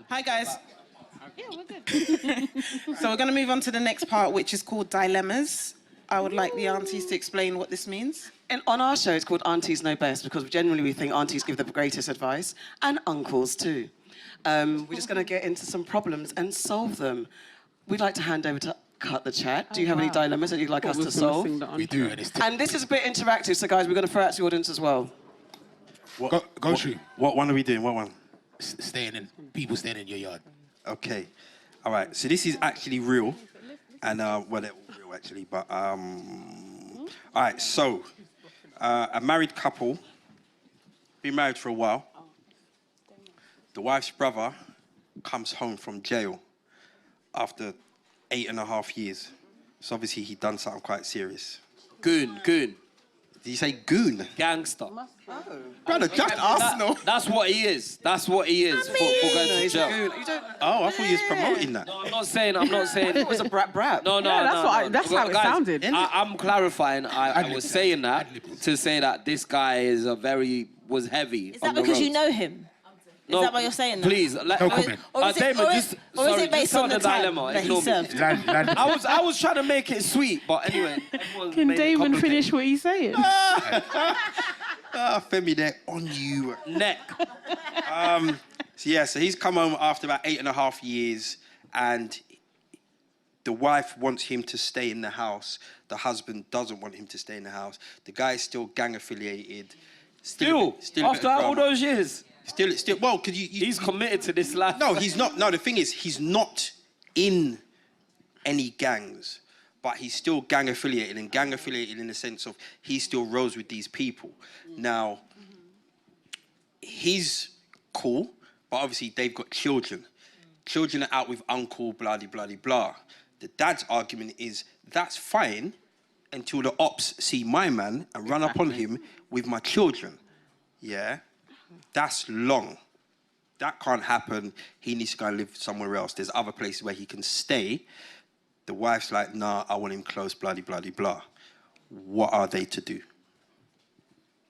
Hi, guys. Yeah, we're good. So we're going to move on to the next part, which is called dilemmas. I would like the aunties to explain what this means. And on our show, it's called Aunties Know Best because generally we think aunties give the greatest advice, and uncles too. We're just going to get into some problems and solve them. We'd like to hand over to Cut the Chat. Do you have any dilemmas that you'd like us to solve? We do. And this is a bit interactive, so guys, we're going to throw out to the audience as well. Go through. What one are we doing? What one? People staying in your yard. Okay. All right. So this is actually real. And, well, they're all real, actually. But, all right. So, a married couple, been married for a while. The wife's brother comes home from jail after 8.5 years. So, obviously, he'd done something quite serious. Goon. Did you say goon? Gangster. Brother, just Arsenal. That's what he is. That's what he is for going to jail. Oh, I thought you was promoting that. No, I'm not saying. It was a brat. No. That's how it Guys, sounded. I'm clarifying. I was saying that to say that this guy is was heavy. Is that because you know him? Is that why you're saying that? Please, No comment. Or is it based on the time dilemma. that he served? I was trying to make it sweet, but anyway. Can Damon finish what he's saying? Femi, they're on you. Neck. So he's come home after about 8.5 years, and the wife wants him to stay in the house. The husband doesn't want him to stay in the house. The guy is still gang affiliated. Still After all those years. Still, well, because he's committed to this life. No, he's not. No, the thing is, he's not in any gangs, but he's still gang affiliated, and gang affiliated in the sense of he still rolls with these people. Now, he's cool, but obviously they've got children. Children are out with uncle, blah, blah, blah, blah. The dad's argument is, that's fine until the ops see my man and run up on him with my children. Yeah? That's long. That can't happen. He needs to go and live somewhere else. There's other places where he can stay. The wife's like, nah, I want him close, blah, blah, blah. What are they to do?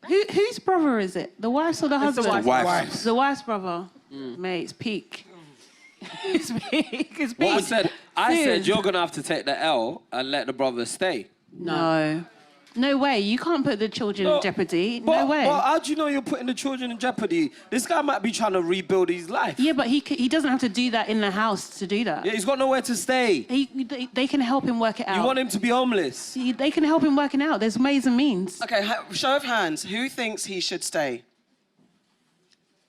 Whose brother is it? The wife's or the husband? The wife's. The wife's brother. Mate, it's peak. It's peak. It's peak. What I said you're going to have to take the L and let the brother stay. No. No way. You can't put the children in jeopardy. No way. But how do you know you're putting the children in jeopardy? This guy might be trying to rebuild his life. Yeah, but he doesn't have to do that in the house to do that. Yeah, he's got nowhere to stay. They can help him work it out. You want him to be homeless? They can help him work it out. There's ways and means. Okay, show of hands. Who thinks he should stay?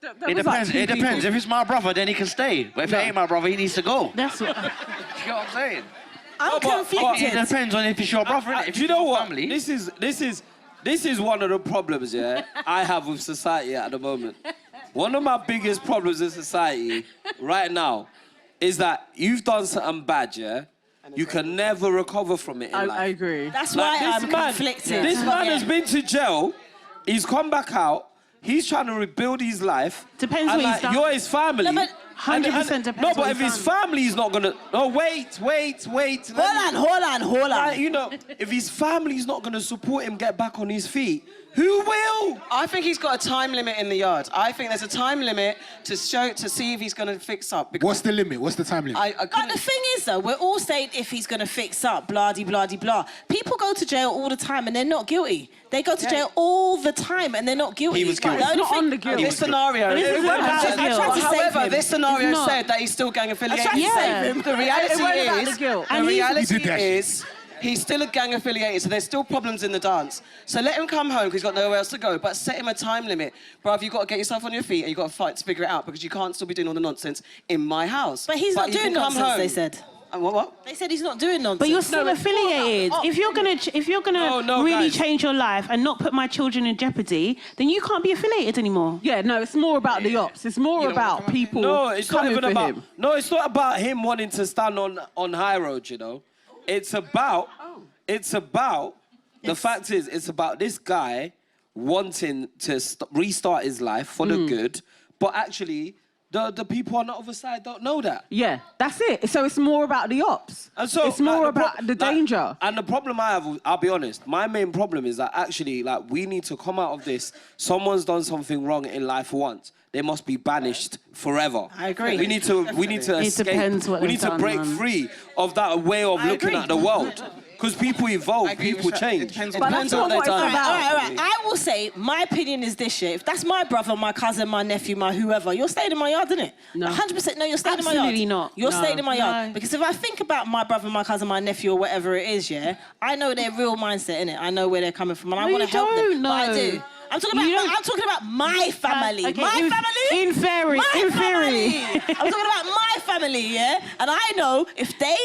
It depends. If it's my brother, then he can stay. But if it ain't my brother, he needs to go. That's what... You know what I'm saying? I'm conflicted. It depends on if it's your brother, innit? If you know what? family. This is one of the problems, yeah, I have with society at the moment. One of my biggest problems in society right now is that you've done something bad, yeah? You can never recover from it in life. I agree. That's why I'm conflicted. This man has been to jail. He's come back out. He's trying to rebuild his life. Depends and what he's done. You're his family. No, but 100% depends. No, but what if he's his done. family's not gonna... No, wait. Hold on. Like, you know, if his family's not gonna support him get back on his feet, who will? I think he's got a time limit in the yard. I think there's a time limit to see if he's going to fix up. What's the limit? What's the time limit? But the thing is, though, we're all saying if he's going to fix up, blah-de-blah-de-blah. People go to jail all the time and they're not guilty. They go to jail all the time and they're not guilty. He was guilty. The only Not on the guilt. This scenario... However, this scenario said that he's still gang affiliated. I tried to save him. The reality is... He's still a gang affiliated, so there's still problems in the dance. So let him come home because he's got nowhere else to go, but set him a time limit. Bruv, you've got to get yourself on your feet and you've got to fight to figure it out because you can't still be doing all the nonsense in my house. But he's not doing nonsense, they said. What? They said he's not doing nonsense. But you're still affiliated. If you're gonna really change your life and not put my children in jeopardy, then you can't be affiliated anymore. Yeah, no, it's more about the ops. It's more about people. No, it's not coming even for about him. No, it's not about him wanting to stand on high road, you know. It's about the fact is, it's about this guy wanting to restart his life for the good, but actually the people on the other side don't know that. Yeah, that's it. So it's more about the ops. And so it's more about the danger. And the problem I have, I'll be honest, my main problem is that actually, like, we need to come out of this. Someone's done something wrong in life once. They must be banished forever. I agree. We need to escape. Depends what We need to break free of that way of looking at the world. Because people evolve, people change. But that's what it's about. All right. I will say, my opinion is this year. If that's my brother, my cousin, my nephew, my whoever, you're staying in my yard, isn't it? No. 100% no, you're staying in my yard. Absolutely not. You're No. staying in my yard. No. Because if I think about my brother, my cousin, my nephew, or whatever it is, yeah, I know their real mindset, innit? I know where they're coming from, and I want to help them. No. But I do. I'm talking about my family. Okay, My family? In theory. I'm talking about my family, yeah? And I know if they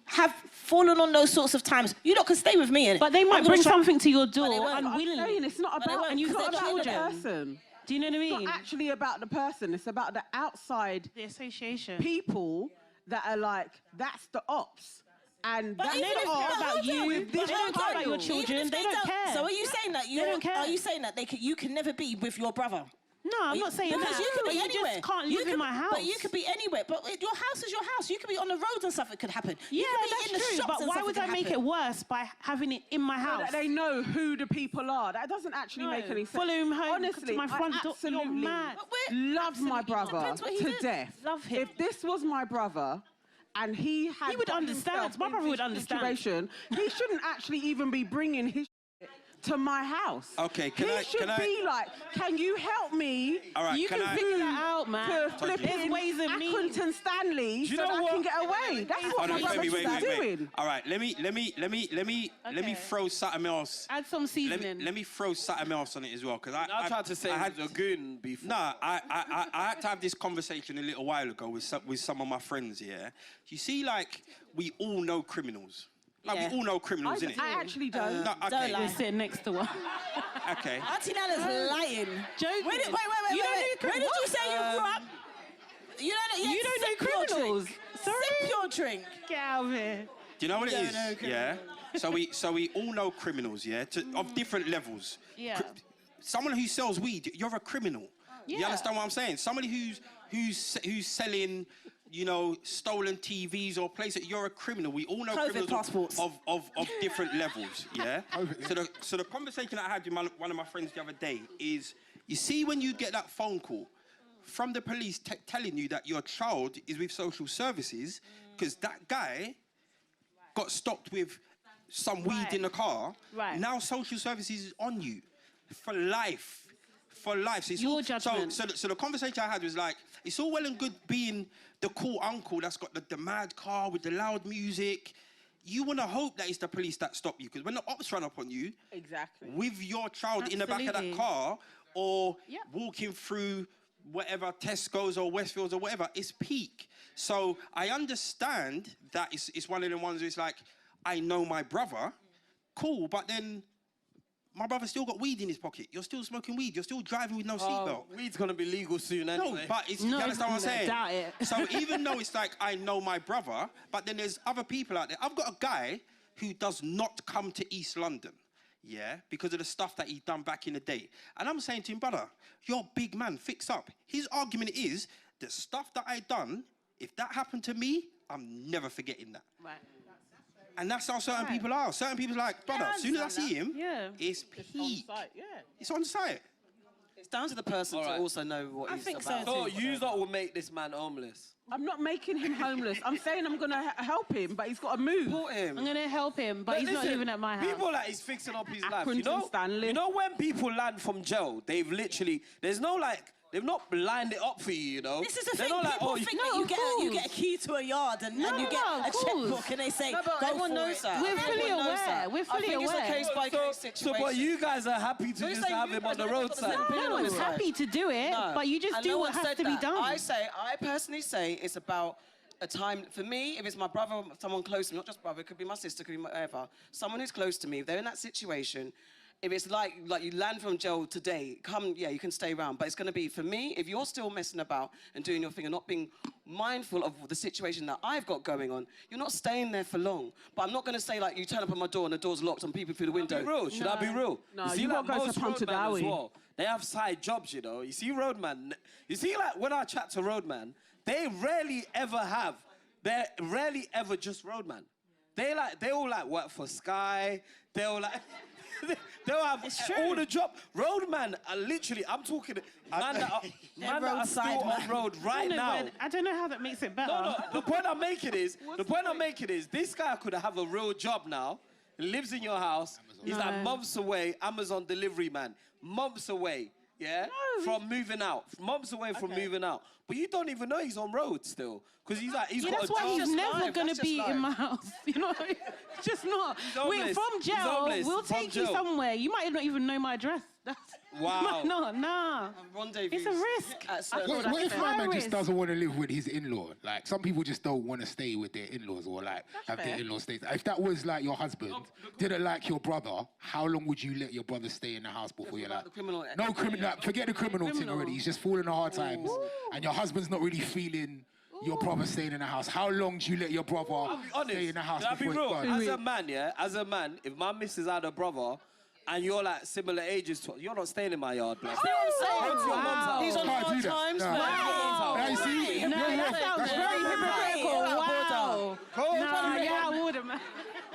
have fallen on those sorts of times, you lot can stay with me, innit? But they might bring something to your door I'm unwillingly. saying it's not about, and you've it's got not about the children. person. Do you know what I It's mean? not actually about the person. It's about the outside The association. people that are like, that's the ops. And that's they the don't ops. care about you. With They this don't care about your child. children. They don't care. So are you saying that you don't care. Are you saying that you can never be with your brother? No, I'm not saying Because that. you can but be you anywhere. just can't You live in can- my house. But you could be anywhere. But your house is your house. You could be on the roads and stuff. It could happen. Yeah, you could be that's in the true. shops But and why stuff, would it I could make happen. it worse by having it in my So house? that they know who the people are. That doesn't actually make any sense. Follow him home Honestly, to my front I door. You're absolutely mad. love my brother Depends what he to did. death. Love him. If this was my brother and he had He would got understand. himself My in brother this would understand. situation, he shouldn't actually even be bringing his shit to my house. Okay, he should be like, can you help me? All right, You can can I- figure that out, man. To flip There's in ways and means. Accrington Stanley so know that I what? can get away. That's what Hold my on, brother wait. should be doing. All right, let me Okay. throw something else. Add some seasoning. Let me throw something else on it as well, because I tried to say I had a goon before. No, I had to have this conversation a little while ago with some of my friends. Yeah, you see, like we all know criminals. Like Yeah. we all know criminals, innit? I actually don't. No, okay. We're sitting next to one. Okay. Auntie Nana's lying. Joking. Wait. You don't know Where did you say you grew up? You don't know criminals. Sorry? Sip your drink. Get out of here. Do you know what it don't is? know criminals. Yeah. So we all know criminals, yeah, of different levels. Yeah. Someone who sells weed, you're a criminal. You Yeah. understand what I'm saying? Somebody who's selling, you know, stolen TVs or places, you're a criminal. We all know COVID criminals passports. of different levels, yeah? So the conversation I had with one of my friends the other day is, you see when you get that phone call from the police telling you that your child is with social services, because that guy got stopped with some weed in the car, Right. now social services is on you for life. For life. So it's Your all, judgment. So the conversation I had was like, it's all well and good being the cool uncle that's got the mad car with the loud music. You want to hope that it's the police that stop you, because when the ops run up on you, Exactly. with your child in the back of that Absolutely. car, or Yep. walking through whatever Tesco's or Westfields or whatever, it's peak. So I understand that it's one of the ones where it's like, I know my brother, cool, but then my brother still got weed in his pocket. You're still smoking weed. You're still driving with no seatbelt. Weed's gonna be legal soon anyway. No, but it's, No, you understand what I'm saying? doubt it. So even though it's like, I know my brother, but then there's other people out there. I've got a guy who does not come to East London, yeah, because of the stuff that he done back in the day. And I'm saying to him, brother, you're a big man, fix up. His argument is, the stuff that I done, if that happened to me, I'm never forgetting that. Right. And that's how certain people are. Certain people are like, brother, as soon as I see him, Yeah. it's peak. Yeah. It's on site. It's down to the person to also know what he's think so about. So you lot will make this man homeless. I'm not making him homeless. I'm saying I'm going to help him, but he's got to move. Support him. I'm going to help him, but he's not Listen, living at my house. People like he's fixing up his life. You Accrington know, Stanley. you know when people land from jail, they've literally, there's no like, they've not lined it up for you, you know? This is the They're thing. not like, People oh, think No, that you of get course. you get a key to a yard and you No, get a of course. checkbook and they say No, but go everyone for knows it. that. We're Everyone fully knows aware. that. We're fully I think aware. it's a case-by-case so, situation. but you guys are happy to So you're just saying have you him guys on the don't got the roadside. same opinion No on one's this happy to do it, No. but you just And do no what one has said to be that. done. I personally say it's about a time, for me, if it's my brother, someone close to me, not just brother, it could be my sister, it could be whatever, someone who's close to me, if they're in that situation, if it's like you land from jail today, you can stay around. But it's going to be, for me, if you're still messing about and doing your thing and not being mindful of the situation that I've got going on, you're not staying there for long. But I'm not going to say, like, you turn up at my door and the door's locked and people through the window. Should I be real? No, you see, you like, gotta go most to Ponta roadmen as Dowie. well, they have side jobs, you know. You see roadman, you see, like, when I chat to roadman, they rarely ever just roadman. They all like work for Sky. They'll like they'll have all the job. Roadman are literally, I'm talking man that are still on road right now. I don't know how that makes it better. No. The point I'm making is this guy could have a real job now. He lives in your house. He's like months away. Amazon delivery man, months away. Yeah, from moving out. Months away from moving out. But you don't even know he's on road still. Because he's got that's a why job. he's never going to be in my house. You know, just not. Wait, from jail, we'll take you somewhere. You might not even know my address. Wow. Nah. It's a risk. What if my man just doesn't want to live with his in-law? Like, some people just don't want to stay with their in-laws or, like, have their in-laws stay. If that was, like, your husband, didn't like your brother, how long would you let your brother stay in the house before you're like... No criminal. Like, forget the criminal thing already. He's just falling on hard times. And your husband's not really feeling your brother staying in the house. How long do you let your brother stay in the house before real? As a man, if my missus had a brother... and you're like similar ages to, you're not staying in my yard, blood. See what I'm saying? He's on hard times. Now you see, that sounds very hypocritical. Wow. I wouldn't, man.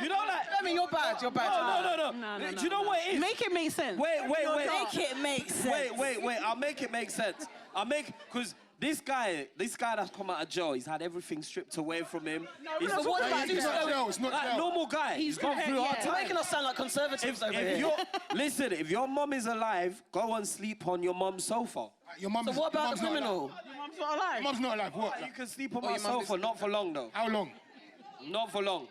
You know, like, I mean, you're bad. No. Do you know what it is? Make it make sense. Wait. Make it make sense. Wait. I'll make it make sense. Because this guy that's come out of jail, he's had everything stripped away from him. He's not like normal guy. He's gone through hard You're making us sound like conservatives over here. Listen, if your mum is alive, go and sleep on your mum's sofa. Your mum's, so what about the criminal? Your mum's not alive. Your mum's not alive. What? You can sleep on my sofa, not for long though. How long? Not for long.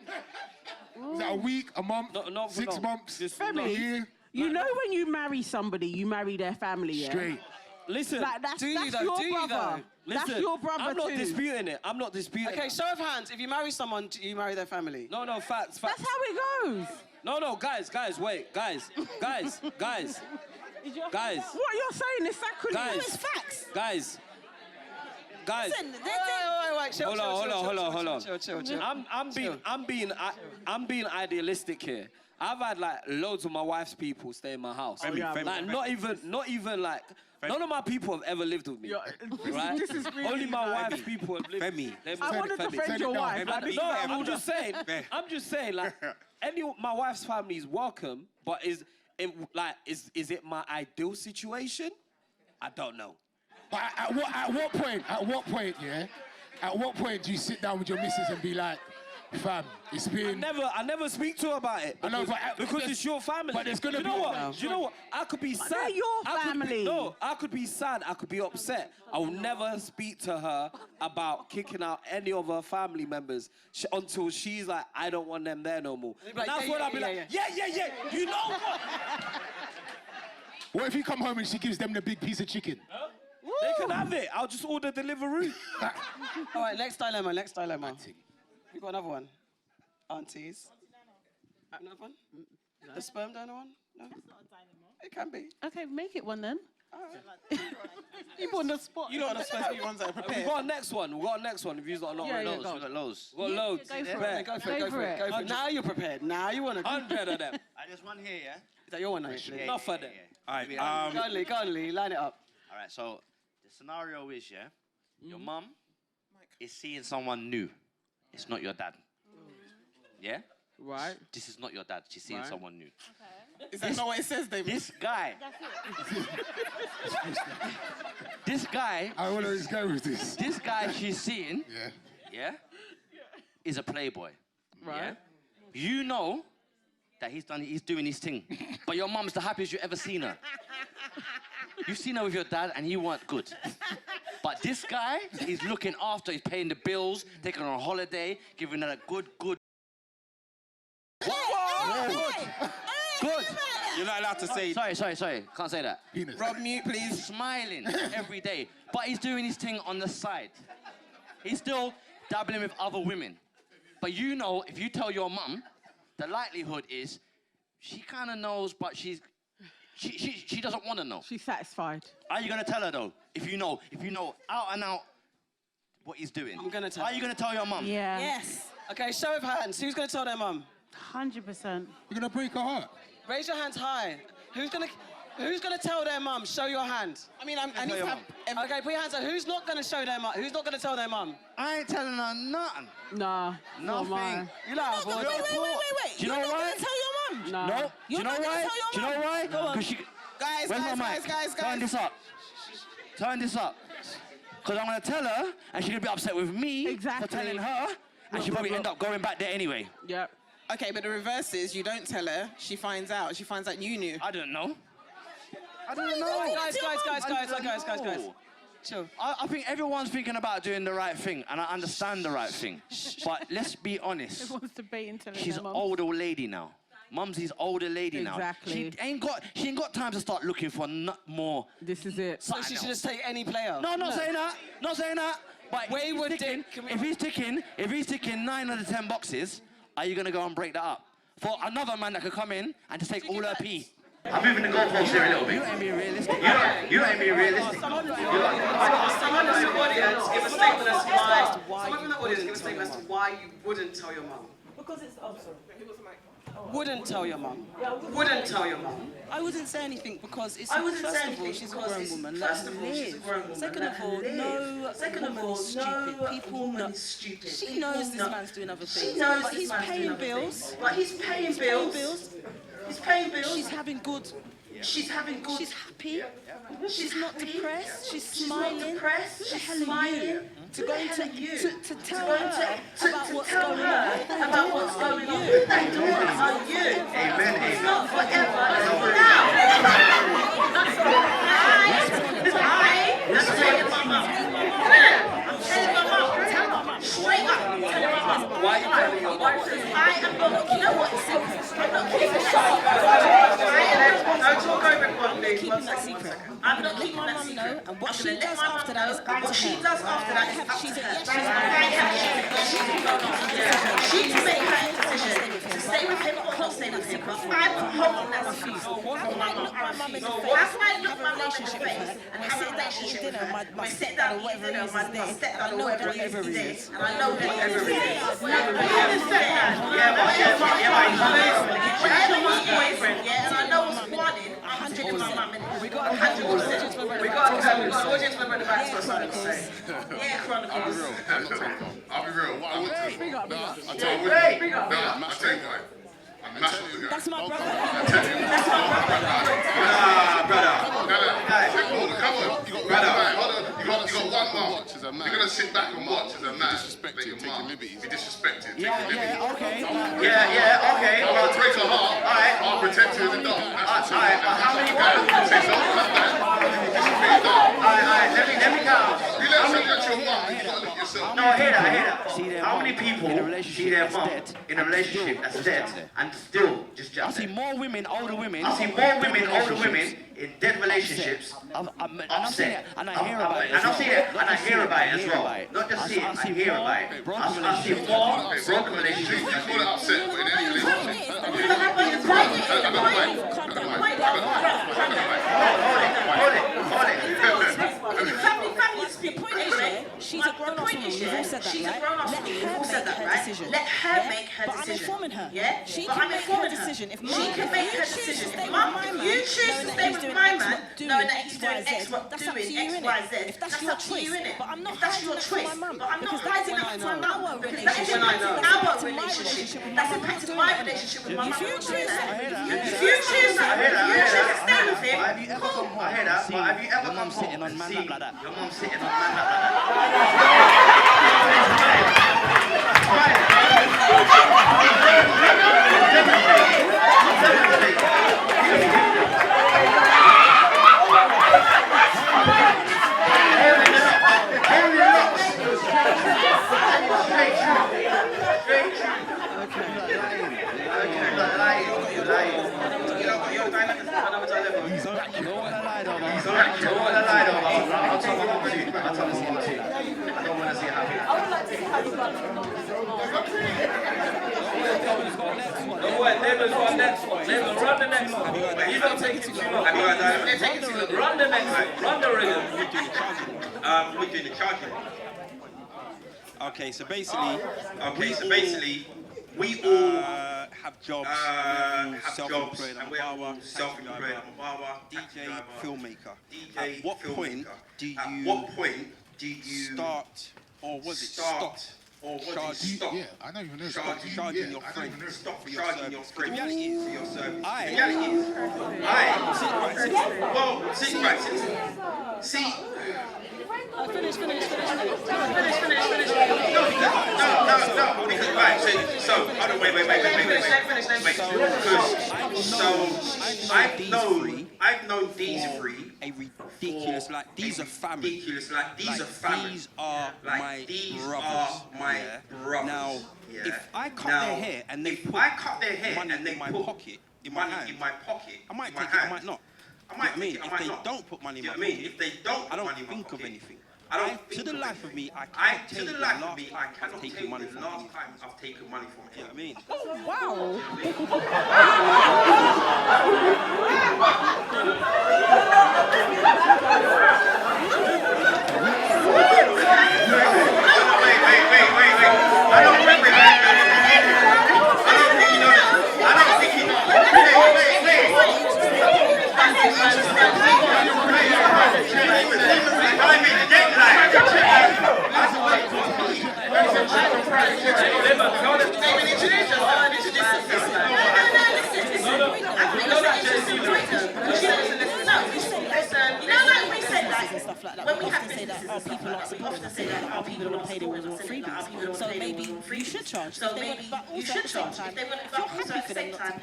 Is that a week, a month, not for 6 long. months, Just a year? You know when you marry somebody, you marry their family, yeah? Straight. Listen, Like, that's Do you your though? brother. listen, That's your brother I'm not too. disputing it. I'm not disputing Okay, it. show of hands. If you marry someone, do you marry their family? No, facts. That's how it goes. No, guys, wait, guys. What you're saying is sacrilege. Guys. It's facts. Guys. Listen, Wait. Chill. I'm being idealistic here. I've had like loads of my wife's people stay in my house. Like not even like none of my people have ever lived with me. Right? This is really Only my wife's people have lived with me. I want to defend your wife. No, I'm just saying, like, my wife's family is welcome, but is it my ideal situation? I don't know. But at what point, yeah? At what point do you sit down with your missus and be like, fam, it's been... I never speak to her about it. Because it's your family. But there's gonna Do you know what? I could be sad. They're your family. I could be sad. I could be upset. I will never speak to her about kicking out any of her family members until she's like, I don't want them there no more. Like, That's when I'll be like, yeah. You know what? What if you come home and she gives them the big piece of chicken? They can have it. I'll just order delivery. All right, next dilemma. You got another one? Aunties. Another one? No. The sperm donor one? No? That's not a dilemma. It can be. Okay, make it one then. All right. You on the spot. You lot are supposed to be ones that are We've prepared. got a next one. If you've got a lot Yeah, of go. We've got loads. We've got loads. Go for Yeah. it. Go for it. Now you're prepared. Now you want to... 100 of them. There's one here, yeah? Is that your one, actually? Enough of them. All right. Go on, Lee. Line it up. All right, so the scenario is, yeah, your mum is seeing someone new. It's not your dad. Yeah? Right. This is not your dad. She's seeing someone new. Is that not what it says, David? This guy. This guy. I want to go with this. This guy she's seeing. Yeah. Is a playboy. Right. Yeah? You know that he's doing his thing, but your mum's the happiest you've ever seen her. You've seen her with your dad, and he weren't good. But this guy is looking after. He's paying the bills, taking her on holiday, giving her a good. Good. You're not allowed to say... Sorry. Can't say that. Penis. Rob, mute, please. Smiling every day. But he's doing his thing on the side. He's still dabbling with other women. But you know, if you tell your mum, the likelihood is she kind of knows, but she's She doesn't want to know. She's satisfied. Are you gonna tell her though? If you know out and out what he's doing. I'm gonna tell. Are you gonna tell your mum? Yeah. Yes. Okay, show of hands. Who's gonna tell their mum? 100%. You're gonna break her heart. Raise your hands high. Who's gonna tell their mum? Show your hand. I mean, I need to have... Okay, put your hands up. Who's not gonna show their mum? Who's not gonna tell their mum? I ain't telling her nothing. Nah. Nothing. Mine. You like Wait. Do you know You're not why? gonna tell your mum? Nah. No. Do you know why? Do you know why? Go on. 'Cause she. Guys, Where's my mic? Turn this up. Turn this up. Because I'm going to tell her, and she's going to be upset with me Exactly. for telling her, and she'll probably end up going back there anyway. Yep. Okay, but the reverse is you don't tell her, she finds out. She finds out you knew. I don't know. I Why don't you know. gonna Guys, tell your mum? guys. Chill. I think everyone's thinking about doing the right thing, and I understand the right thing. But let's be honest. Everyone's debating telling She's their an mum. older lady now. Mumsy's older lady now. Exactly. She ain't got time to start looking for more. This is it. So she should just take any player. No, not saying that. Not saying that. But Wayward if he's ticking 9 of the 10 boxes, are you gonna go and break that up for another man that could come in and just take all her pee? I'm moving the goalposts here a little bit. You ain't being realistic. You ain't being realistic. Someone from the audience give a statement as to why. Someone from the audience give a statement as to why you wouldn't tell your mum. Because it's sorry. Wouldn't tell your mum. Wouldn't tell your mum. I wouldn't say anything because it's I wouldn't first say of all anything she's a because grown it's- woman. first Let of her all, she's a live. grown woman. Second Let of her all, live. no Second of woman all, is stupid. no People woman know. is stupid. She People knows this know. man's doing other She things. knows But this he's man's doing paying other bills. things. But he's paying He's paying bills. bills. He's paying bills. She's having good. She's having good. She's happy. She's not happy. depressed. She's She's smiling. not depressed. The She's hell are you smiling. to go into to tell her about what's tell going her on? about what's going on. You. They do it on you. Amen. It's not forever. It's now. That's telling my mum. I'm telling my mum. Straight up. Telling my mum. Why are you telling your mum? I am not. You know what? I'm not keeping that secret. Don't talk over everyone, please. One second. I'm not keeping that secret. And what I'm she gonna let does my mum after that is know. up What to she her. does after that is up to She's a her. yes, She can make her decision to stay with him or not stay with him. But I'm holding that secret. How can I look my mum in the face? How can I look have my a mum in the relationship with face her and and have a sit down relationship eating dinner? with her? My We sit down stepdad or eating whatever dinner. it is My is there. stepdad I or know whatever that it is whatever is it there. is. And I know that whatever it is. Whatever his boyfriend, yeah, and I know what's wanted, I'm taking my mum in. We got 100%. We got audience member in the back for something to say. Yeah, Chronicles. I'll be real. What I would do. Big up. I'll tell you why. I'm mash with the guy. That's my brother. That's my brother. Come on. You got one mum. You're gonna sit back and watch as a man. Let your mum be disrespected. Okay. Yeah, okay. I'll break her heart. Alright. I'll protect her in the dark. Alright, but how many Say something like that. Alright, let me count. You let your mum. You gotta look at yourself. No, I hear that. How many people see their mum in a relationship that's dead and still just I jump see in? more women, older women. I see more women, older women in dead relationships. Upset. And I hear about it. And I see it, and I hear about it as well. Not just see it, I hear about it. I see more broken relationships. You call it upset, but in any relationship. She's a grown-up woman. We've all said that, right? Let her make her decision. But I'm informing her. Yeah? She But can I'm make her informing her. decision. If She can make her decision. Mum, if you choose to stay with my man, knowing that he's doing X, that's up to you, X, innit? Y, Z, If that's that's your up to you, choice. innit? But I'm not If that's hiding your that from choice, my mum. but I'm not Because hiding that that is from my mum. our Because that is relationship. our relationship. That's impacted my relationship with my mum. If you choose that, If you choose that, if you choose to stay with him, Have you ever come home? I hear that, but have you ever your come mum sitting home on and man seen like that? your mum sitting on man like that? Run the next one. You don't take it too long. Run the next one. Run the rhythm. We're doing the charging. Okay, so basically, we all have jobs, self-employed. I'm a barber, DJ, filmmaker. At what point do you start, or was it stop? Or was it stop? Yeah, I don't even know. Stop charging your friends. Stop charging your friends. The reality is, see. Finish. No. Right. So, wait. I've known these three. A ridiculous, these are family. These are my brothers. Now, if I cut their hair and they put money in my pocket, I might take it, I might not. If they don't put money in my pocket, I don't think of anything. To the life of me, I cannot tell you the last time I've taken money from anything. You know what I mean? Oh, wow. When we often say that people aren't supporting us, people don't pay, they want freebies. So maybe you should charge. But also at the same time,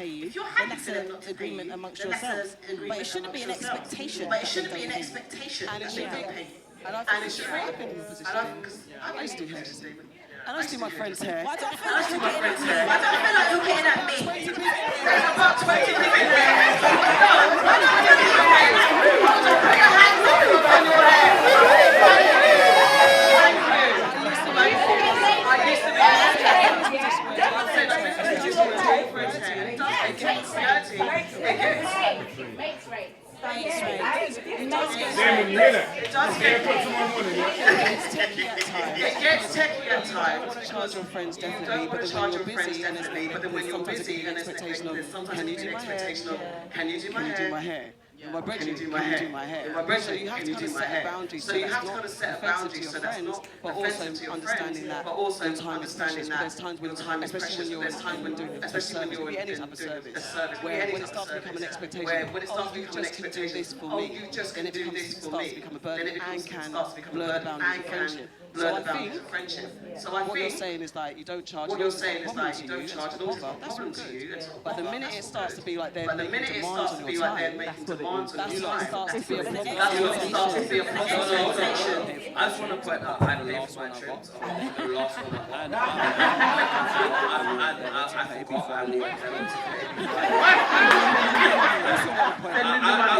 if you're happy for them not to pay you, then that's an agreement amongst yourselves. But it shouldn't be an expectation. And it should be. And it should be. And I think it's right in the position. I used to do hair. And I used to do my friend's hair. Why don't I feel like you're getting at me? I don't feel like you're getting at me. There's about 20 people. Put your hands up on your hair. It gets techie at times. You want to charge your friends definitely, but then when you're busy and there's an expectation of, can you do my hair? My brethren, can you do my hair? So you have to kind of set a boundary. So that's not offensive to your friends, but also understanding that your time is precious. There's times when, especially when you're doing a service, any type of service, where when it starts to become an expectation, oh, you just can do this for me, then it starts to become a burden and can blur the boundaries of friendship. So I think what you're saying is like you don't charge. What you're saying is like you don't charge at all. That's all good. But the minute it starts to be like they're making demands on your time, that's when it starts to be a problem. I just want to point out, I pay for my trips. The last one I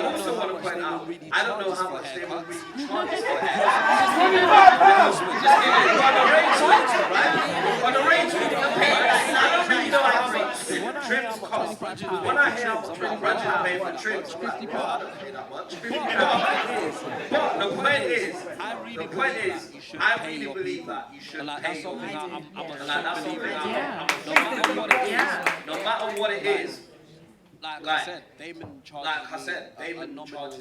also want to point out, I don't know how much they will really charge for hair. On the range, I don't really know how much trims cost. When I hear how much I pay for trims, I'm like, I don't pay that much. But the point is, I really believe that you should pay. No matter what it is. Like I said, Damon charges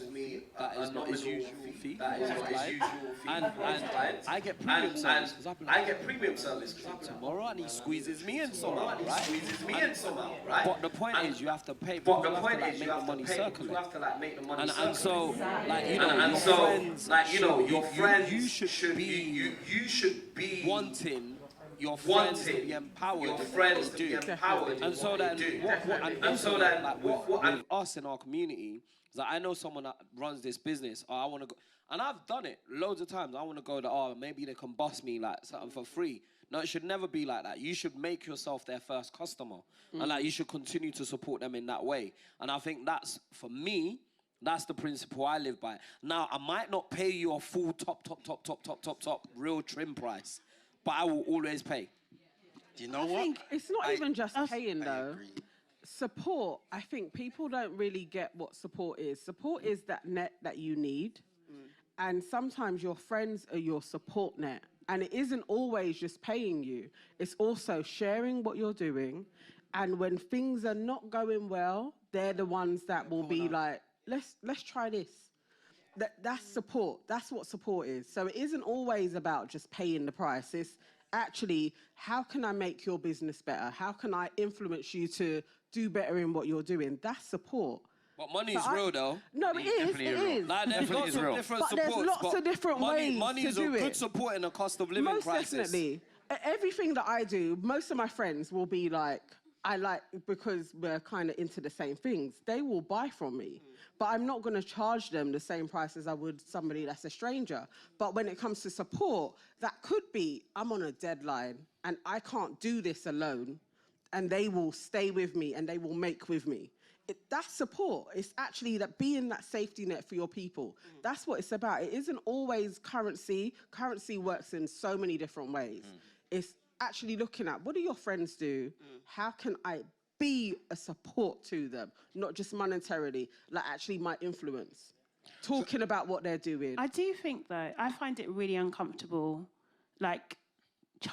me that is not his usual fee. That is not his usual fee. And I get premium service because I'm tomorrow and he squeezes me in somehow, right? But the point is you have to pay. But the point is you have to make the money circulate. And so, your friends, you should be wanting your friends to be empowered. And so then, with us in our community, like I know someone that runs this business, or I want to go, and I've done it loads of times. I want to go to, maybe they can boss me like something for free. No, it should never be like that. You should make yourself their first customer, and like you should continue to support them in that way. And I think that's, for me, that's the principle I live by. Now, I might not pay you a full top real trim price, but I will always pay. Do you know I what? think it's not even just paying though. support, I think people don't really get what support is. Support is that net that you need. And sometimes your friends are your support net. And it isn't always just paying you. It's also sharing what you're doing. And when things are not going well, they're the ones that will be like, let's try this. That's support. That's what support is. So it isn't always about just paying the price. It's actually, how can I make your business better? How can I influence you to do better in what you're doing? That's support. But money is real, though. No, it is. Like, there's lots of different but supports. there's lots of different ways money to is do a it. good support in a cost of living Most crisis. definitely. Everything that I do, most of my friends will be like, I like, because we're kind of into the same things, they will buy from me. But I'm not going to charge them the same price as I would somebody that's a stranger. But when it comes to support, that could be, I'm on a deadline and I can't do this alone. And they will stay with me and they will make with me. That's support. It's actually that being that safety net for your people. That's what it's about. It isn't always currency. Currency works in so many different ways. It's actually looking at, what do your friends do? How can I be a support to them? Not just monetarily, like actually my influence. Talking about what they're doing. I do think, though, I find it really uncomfortable, like, do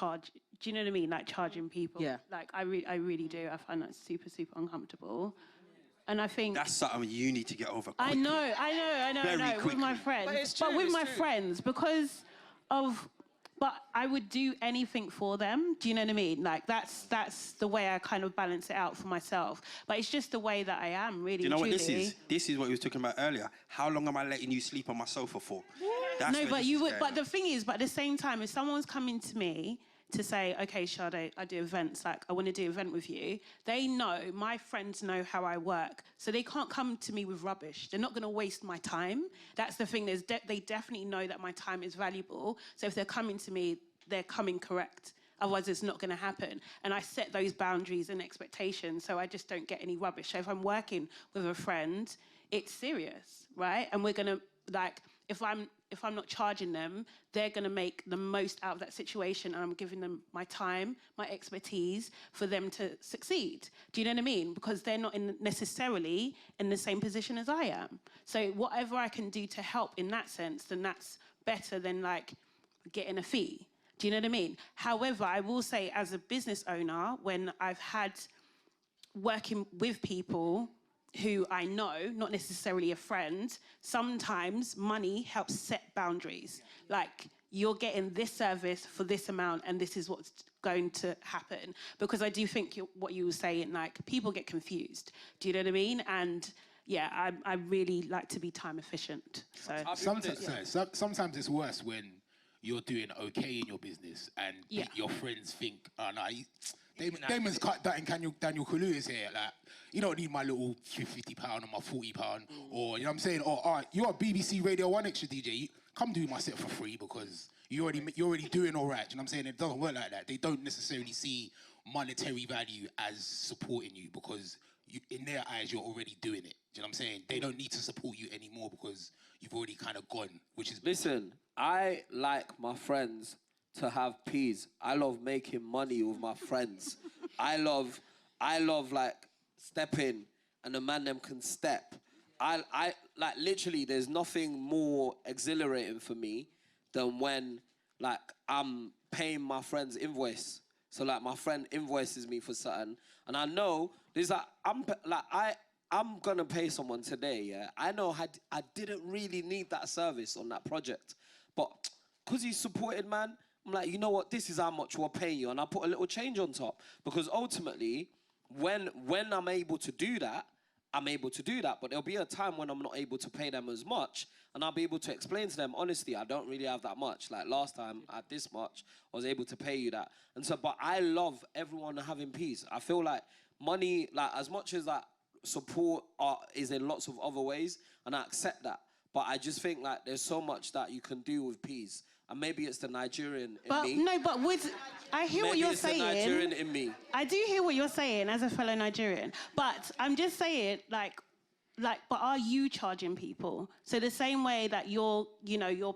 you know what I mean? Like, charging people. Yeah. Like, I really do. I find that super, super uncomfortable. And I think... That's something you need to get over quickly. I know, with my friends. But with my friends, because of... But I would do anything for them. Do you know what I mean? Like, that's the way I kind of balance it out for myself. But it's just the way that I am, really, Do you know truly. what this is? This is what we were talking about earlier. How long am I letting you sleep on my sofa for? No, but you would. But the thing is, but at the same time, if someone's coming to me to say, okay, Sade, I do events, like, I want to do an event with you, they know, my friends know how I work, so they can't come to me with rubbish. They're not going to waste my time. That's the thing. They definitely know that my time is valuable, so if they're coming to me, they're coming correct. Otherwise, it's not going to happen. And I set those boundaries and expectations, so I just don't get any rubbish. So if I'm working with a friend, it's serious, right? And we're going to, like, if I'm not charging them, they're going to make the most out of that situation, and I'm giving them my time, my expertise for them to succeed. Do you know what I mean? Because they're not necessarily in the same position as I am. So whatever I can do to help in that sense, then that's better than, like, getting a fee. Do you know what I mean? However, I will say, as a business owner, when I've had working with people who I know, not necessarily a friend, sometimes money helps set boundaries. Like, you're getting this service for this amount and this is what's going to happen. Because I do think what you were saying, like, people get confused. Do you know what I mean? And yeah, I really like to be time efficient. So sometimes it's worse when you're doing okay in your business and your friends think, oh no, Damon's cut that in Daniel Kaluuya's here. Like, you don't need my little £50 or my £40, or, you know what I'm saying? Or, all right, you're a BBC Radio 1 extra DJ. Come do my set for free because you're already doing all right. You know what I'm saying? It doesn't work like that. They don't necessarily see monetary value as supporting you because in their eyes, you're already doing it. Do you know what I'm saying? They don't need to support you anymore because you've already kind of gone, which is... Listen, I like my friends to have peas. I love making money with my friends. I love like stepping and the man them can step. I like literally there's nothing more exhilarating for me than when like I'm paying my friend's invoice. So like my friend invoices me for something and I know there's like I'm gonna pay someone today, yeah. I know I didn't really need that service on that project. But because he's supported, man, I'm like, you know what, this is how much we're paying you, and I put a little change on top. Because ultimately, when I'm able to do that, I'm able to do that. But there'll be a time when I'm not able to pay them as much, and I'll be able to explain to them, honestly, I don't really have that much. Like last time, I had this much, I was able to pay you that. And so, but I love everyone having peace. I feel like money, like as much as that support is in lots of other ways, and I accept that. But I just think like there's so much that you can do with peas. And maybe it's the Nigerian in me. No, but I hear what you're saying. Maybe it's the Nigerian in me. I do hear what you're saying as a fellow Nigerian. But I'm just saying, but are you charging people? So the same way that you're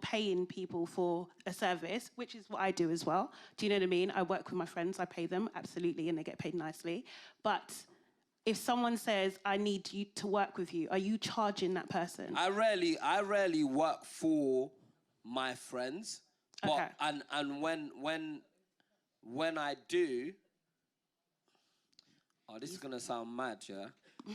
paying people for a service, which is what I do as well. Do you know what I mean? I work with my friends, I pay them, absolutely, and they get paid nicely. But if someone says, I need you to work with you, are you charging that person? I rarely work for my friends. But, Okay. And when I do, this is gonna sound mad, yeah?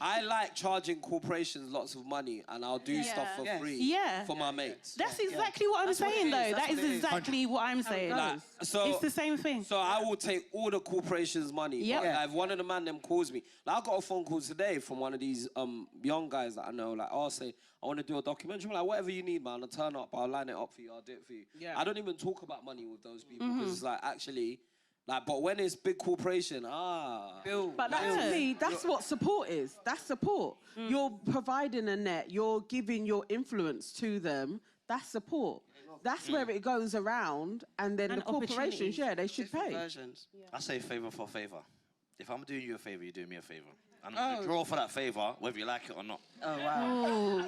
I like charging corporations lots of money, and I'll do stuff for free for my mates. That's exactly what I'm saying, though. That is exactly what I'm saying. Like, so it's the same thing. So I will take all the corporations' money. Yep. But like, if one of the man them calls me, like I got a phone call today from one of these young guys that I know. Like, I'll say, I want to do a documentary. I'm like, whatever you need, man. I'll turn up. I'll line it up for you. I'll do it for you. Yeah. I don't even talk about money with those people because it's like actually. Like, but when it's big corporation, But to me, that's what support is. That's support. You're providing a net. You're giving your influence to them. That's support. That's where it goes around, and then the corporations, they should pay. I say favour for favour. If I'm doing you a favour, you do me a favour. And you draw for that favour, whether you like it or not. Oh, wow. Ooh.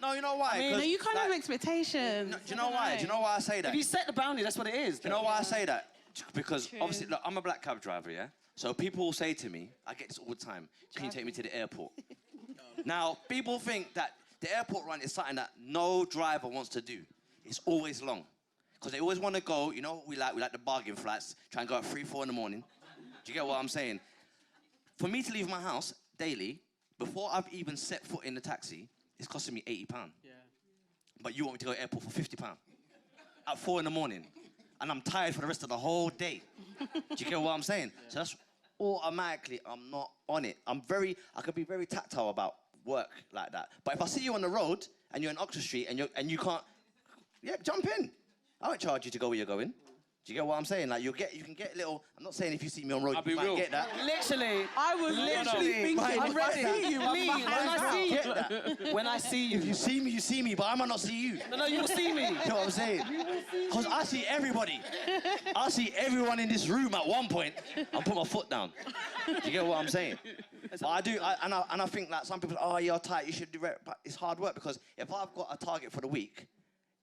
No, you know why? I mean, you can't have expectations. No, do you know why? Do you know why I say that? If you set the boundary, that's what it is. Do you know why I say that? Because obviously, look, I'm a black cab driver, yeah? So people will say to me, I get this all the time, can you take me to the airport? Now, people think that the airport run is something that no driver wants to do. It's always long. Because they always want to go, you know, we like the bargain flights, try and go at 3, 4 in the morning. Do you get what I'm saying? For me to leave my house daily, before I've even set foot in the taxi, it's costing me £80. Yeah. But you want me to go to the airport for £50 at 4 in the morning. And I'm tired for the rest of the whole day. Do you get what I'm saying? Yeah. So that's automatically, I'm not on it. I could be very tactile about work like that. But if I see you on the road and you're in Oxford Street and you can't, jump in. I won't charge you to go where you're going. Do you get what I'm saying? Like you can get little. I'm not saying if you see me on road, you might get that. Literally, I was literally thinking. I'm ready. When I see you, if you see me, but I might not see you. No, you'll see me. You know what I'm saying? Because I see everybody. I see everyone in this room at one point and put my foot down. Do you get what I'm saying? But I do, and I think that some people, you're tight, you should do it. But it's hard work because if I've got a target for the week,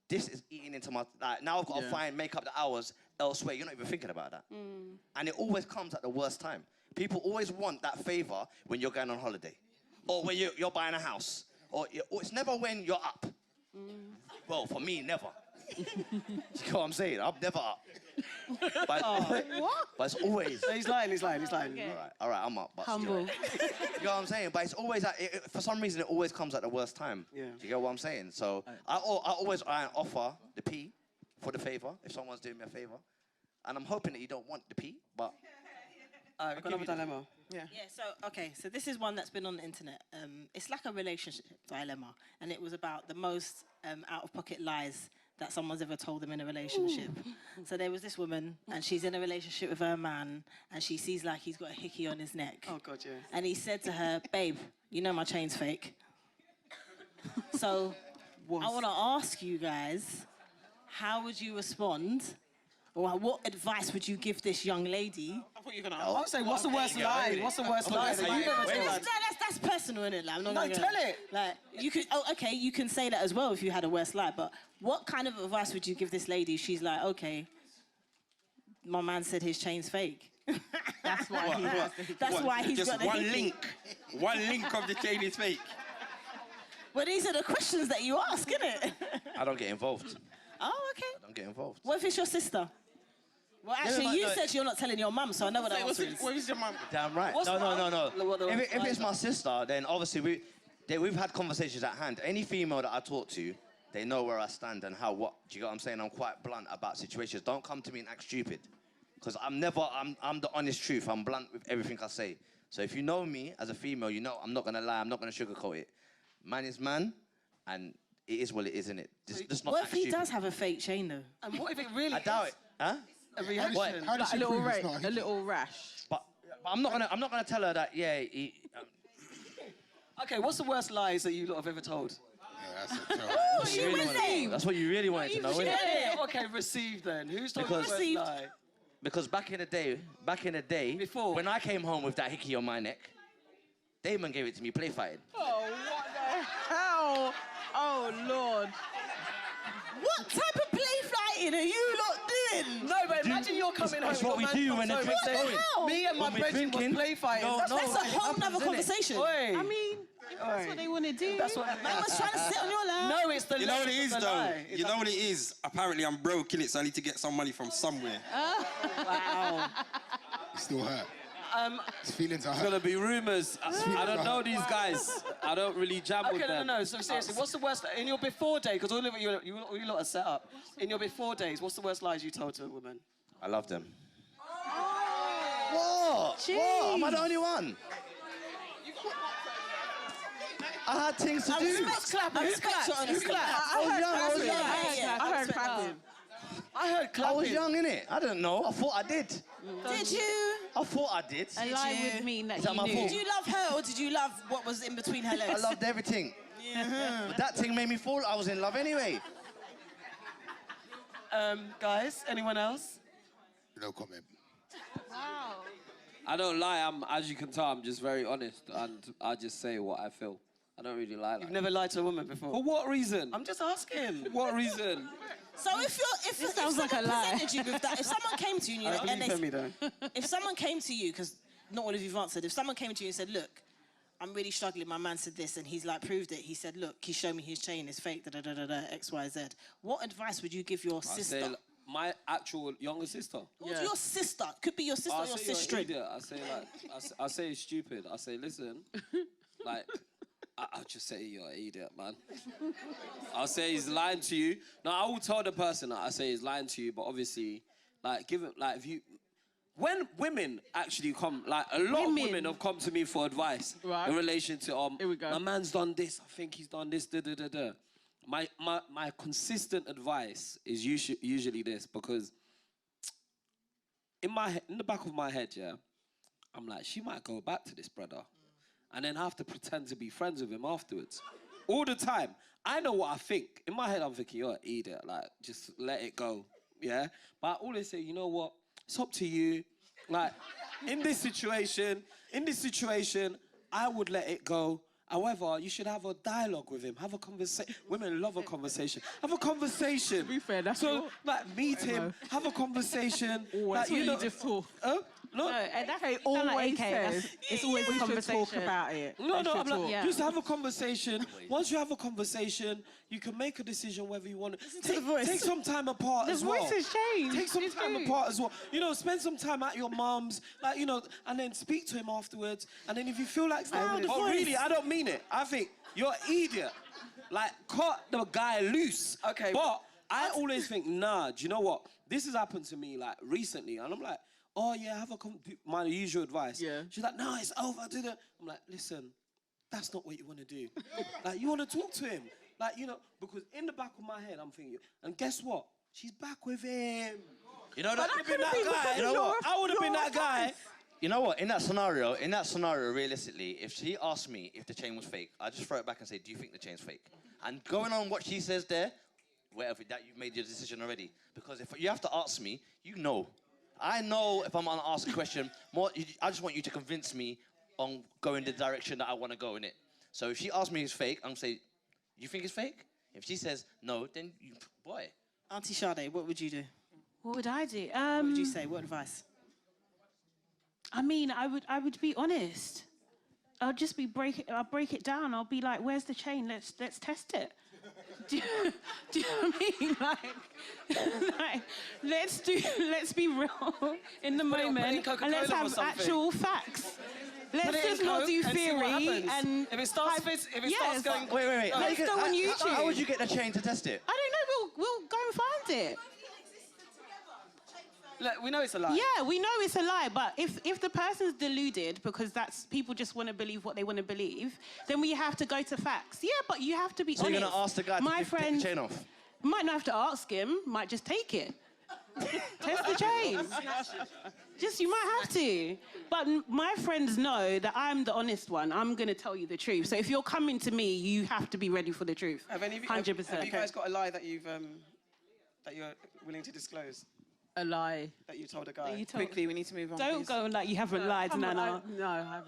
this is eating into my, like, now I've got to make up the hours elsewhere. You're not even thinking about that. And it always comes at the worst time. People always want that favour when you're going on holiday. Or when you're buying a house. Or it's never when you're up. Well, for me, never. You know what I'm saying? I'm never up. But, what? But it's always... He's lying. Okay. All right, I'm up. But humble. You know what I'm saying? But it's always, for some reason, it always comes at the worst time. Yeah. Do you get what I'm saying? So I always offer the P for the favour, if someone's doing me a favour. And I'm hoping that you don't want the P, but... We've got another dilemma. Yeah, so this is one that's been on the internet. It's like a relationship dilemma, and it was about the most out-of-pocket lies that someone's ever told them in a relationship. So there was this woman, and she's in a relationship with her man, and she sees like he's got a hickey on his neck. Oh, God, yeah. And he said to her, babe, you know my chain's fake. So I want to ask you guys, how would you respond? Or what advice would you give this young lady? I thought you were going to I would say, what's the worst lie? What's the worst lie that you've ever told? That's personal, isn't it? Like, I'm not No, tell it. Like, you could. Oh, okay, you can say that as well if you had a worst lie. But what kind of advice would you give this lady? She's like, okay, my man said his chain's fake. That's why he has the That's why he's just got the one hickey. link. One link of the chain is fake. Well, these are the questions that you ask, innit? I don't get involved. Oh, okay. I don't get involved. What if it's your sister? Well, actually, you said you're not telling your mum, so I know what that answer is. What is your mum? Damn right. No. If it's my sister, then obviously we've had conversations at hand. Any female that I talk to, they know where I stand and what. Do you get what I'm saying? I'm quite blunt about situations. Don't come to me and act stupid. Because I'm the honest truth. I'm blunt with everything I say. So if you know me as a female, you know I'm not going to lie. I'm not going to sugarcoat it. Man is man, and it is what it is, isn't it? Just not What if act he stupid. does have a fake chain, though? And what if it really I doubt it. Huh? A reaction? How does Like she a prove it's not a little rash. But I'm not gonna tell her that. Yeah. Okay, what's the worst lies that you lot have ever told? Yeah, that's a terrible. Oh, she was name. That's what you really wanted to know, isn't it? Yeah, okay, received then. Who's told the worst Received. lie? Because back in the day, Before. when I came home with that hickey on my neck, Damon gave it to me play fighting. Oh, what the hell? Oh, Lord. What type of play fighting are you lot doing? No, but imagine you're coming home. That's what we do when the drink's going. Me and my brethren was play fighting. That's a whole nother conversation. I mean, if that's what they want to do. That's what. Man was trying to sit on your lap. No, it's the. You know what it is, the though? lie. You know what it is? Apparently, I'm broke, innit? So I need to get some money from somewhere. Wow. Still hurt. His feelings are There's hurt. gonna be rumours. I don't know these guys. I don't really jam with them. No. So seriously, what's the worst in your before day? Because all of you lot are set up. In your before days, what's the worst lies you told to a woman? I love them. What? Jeez. What? Am I the only one? I had things to do. I respect your honesty. I heard clapping. I heard clapping. I was young, innit? I didn't know. I thought I did. Did you? I thought I did. A lie would mean that Is that you my knew. fault? Did you love her or did you love what was in between her legs? I loved everything. But that thing made me fall. I was in love anyway. Guys, anyone else? No comment. Wow. I don't lie. As you can tell, I'm just very honest, and I just say what I feel. I don't really lie. You've never lied to a woman before. For what reason? I'm just asking. What reason? So if sounds like a someone lie. presented you with that, if someone came to you and me though. if someone came to you, because not all of you've answered, if someone came to you and said, look, I'm really struggling, my man said this, and he's like proved it. He said, look, he showed me his chain is fake, X, Y, Z. What advice would you give your sister? Say, my actual younger sister. Or your sister. Could be your sister or your sister. I say I say it's stupid. I say, listen, like, I'll just say you're an idiot, man. I'll say he's lying to you. No, I will tell the person that I say he's lying to you, but obviously, like, give it, like, if you, when women actually come, like, a lot of women have come to me for advice in relation to, Here we go. my man's done this, I think he's done this, da-da-da-da. My consistent advice is usually this, because in the back of my head, yeah, I'm like, she might go back to this brother and then have to pretend to be friends with him afterwards. All the time. I know what I think. In my head, I'm thinking, you're an idiot. Like, just let it go, yeah? But I always say, you know what? It's up to you. Like, in this situation, I would let it go. However, you should have a dialogue with him. Have a conversation. Women love a conversation. Have a conversation. To be fair, that's so, what... like, meet him, have a conversation. That's like, what you just talk. No, that's He like always AK. says It's always we a should conversation. talk about it. No, We should I'm like, talk. just have a conversation. Once you have a conversation, you can make a decision whether you want to. Take some time apart as well. The voice has changed. Take some It's time true. apart as well. You know, spend some time at your mum's, like, you know, and then speak to him afterwards. And then if you feel like, but really, I don't mean it. I think you're an idiot. Like, cut the guy loose. Okay. But I always think, nah, do you know what? This has happened to me, like, recently. And I'm like, oh, yeah, my usual advice. Yeah. She's like, no, it's over. I'm like, listen, that's not what you want to do. Like, you want to talk to him. Like, you know, because in the back of my head, I'm thinking, and guess what? She's back with him. You know that could have been that guy. You know what? I would have been that guy. You know what? In that scenario, realistically, if she asked me if the chain was fake, I'd just throw it back and say, do you think the chain's fake? And going on what she says there, whatever, that you've made your decision already. Because if you have to ask me, you know. I know if I'm gonna ask a question, I just want you to convince me on going the direction that I want to go in it. So if she asks me it's fake, I'm gonna say, you think it's fake? If she says no, then boy. Auntie Sade, what would you do? What would I do? What would you say? What advice? I mean, I would be honest. I'll just I'll break it down. I'll be like, where's the chain? Let's test it. Do you know what I mean? Like, let's be real in the moment, and let's have actual facts. Let's just not do theory and if it starts going. Wait. Let's go on YouTube. How would you get the chain to test it? I don't know. We'll go and find it. Look, we know it's a lie. Yeah, we know it's a lie, but if the person's deluded because that's people just want to believe what they want to believe, then we have to go to facts. Yeah, but you have to be honest. So you're gonna ask the guy to take the chain off? Might not have to ask him. Might just take it. Test the chain. You might have to. But my friends know that I'm the honest one. I'm gonna tell you the truth. So if you're coming to me, you have to be ready for the truth. 100%. Have you guys got a lie that you're willing to disclose? A lie. That you told a guy? Quickly, we need to move on. Don't please. go like you haven't lied, Nana. No, I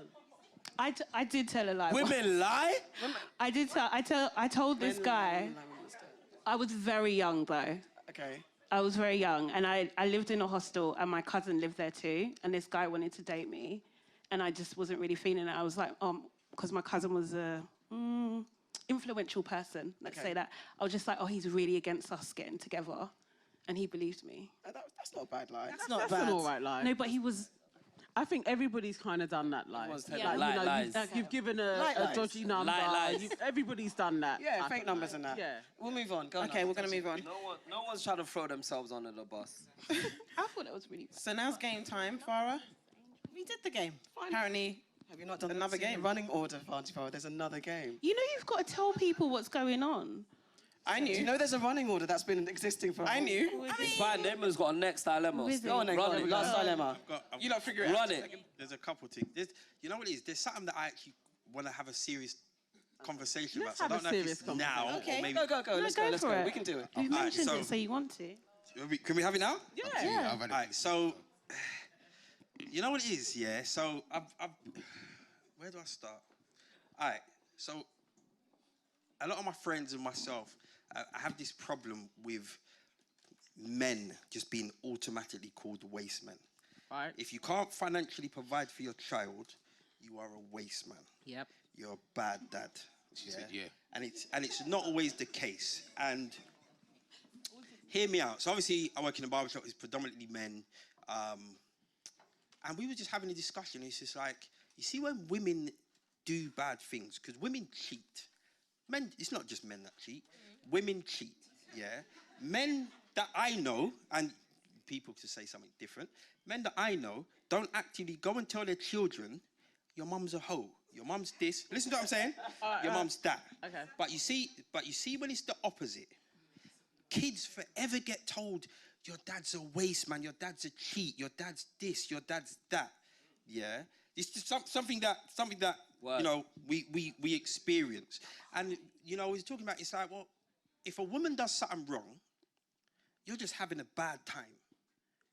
haven't. I did tell a lie. Women lie? I told this guy. I was very young though. Okay. I was very young, and I lived in a hostel, and my cousin lived there too, and this guy wanted to date me, and I just wasn't really feeling it. I was like, because my cousin was a influential person, let's say that. I was just like, oh, he's really against us getting together, and he believed me. That's not a bad lie. That's an all right lie. No, but he was... I think everybody's kind of done that lie. You've given a dodgy number. Everybody's done that. Yeah, fake numbers and that. Yeah. We'll move on. Go on. Okay, we're going to move on. No one's trying to throw themselves under the bus. I thought it was really bad. So now's game time, Farah. We did the game. Apparently, Have you not done another game? Running order, Auntie Farah. There's another game. You know you've got to tell people what's going on. I knew. Do you know there's a running order that's been existing for? I knew. It's fine. Emma's got a next dilemma. Go on then. Run it. Last dilemma. You don't figure it out. Run it. There's a couple things. You know what it is? There's something that I actually want to have a serious conversation Let's about. So have I don't a know if serious it's now Okay, or maybe... go. Let's go. for it. We can do it. You mentioned so- it, so you want to. Can we have it now? Yeah. All right, so... You know what it is, yeah? So, where do I start? All right, so... A lot of my friends and myself, I have this problem with men just being automatically called waste men. Right. If you can't financially provide for your child, you are a waste man. Yep. You're a bad dad. She said, yeah. And it's not always the case. And hear me out. So obviously, I work in a barbershop. It's predominantly men. And we were just having a discussion. It's just like, you see when women do bad things, because women cheat. Men, it's not just men that cheat. Women cheat, yeah? Men that I know, and people to say something different, men that I know don't actively go and tell their children, your mum's a hoe, your mum's this. Listen to what I'm saying? Your mum's that. Okay. But you see when it's the opposite, kids forever get told, your dad's a waste man, your dad's a cheat, your dad's this, your dad's that. Yeah? It's just something that you know, we experience. And, you know, we're talking about, it's like, well, if a woman does something wrong, you're just having a bad time.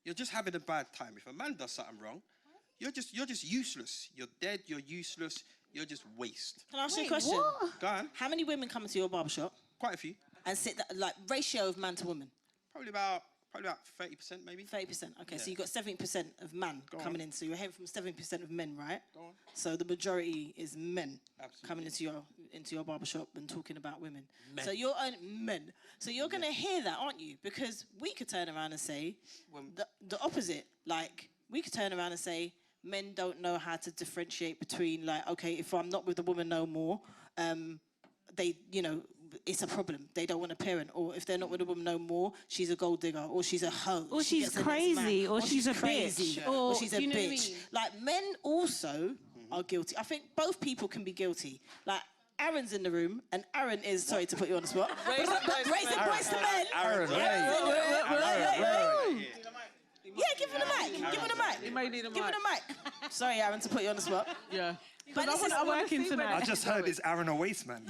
You're just having a bad time. If a man does something wrong, you're just useless. You're dead, you're useless, you're just waste. Can I ask you a question? What? Go on. How many women come into your barbershop Quite a few. and sit that, like, ratio of man to woman? Probably about 30% maybe. 30%. Okay, so you've got 70% of man coming in. So you're heading from 70% of men, right? Go on. So the majority is men Absolutely. coming into your barbershop and talking about women. So you're men. So you're gonna hear that, aren't you? Because we could turn around and say the opposite. Like, we could turn around and say men don't know how to differentiate between, like, okay, if I'm not with the woman no more, they, you know, it's a problem. They don't want a parent. Or if they're not with a woman no more, she's a gold digger, or she's a hoe. Or She she's gets the next crazy, man, or she's a crazy, bitch, or or she's a you know what I bitch. mean? Like, men also are guilty. I think both people can be guilty. Like, Aaron's in the room, and Aaron is, sorry to put you on the spot. Raise the voice to men. Aaron, Yeah, give him the mic. Give him the mic. You may need a Give him mic. the mic. Sorry, Aaron, to put you on the spot. Yeah. But this is working see tonight. where I just heard it's Aaron a waste man.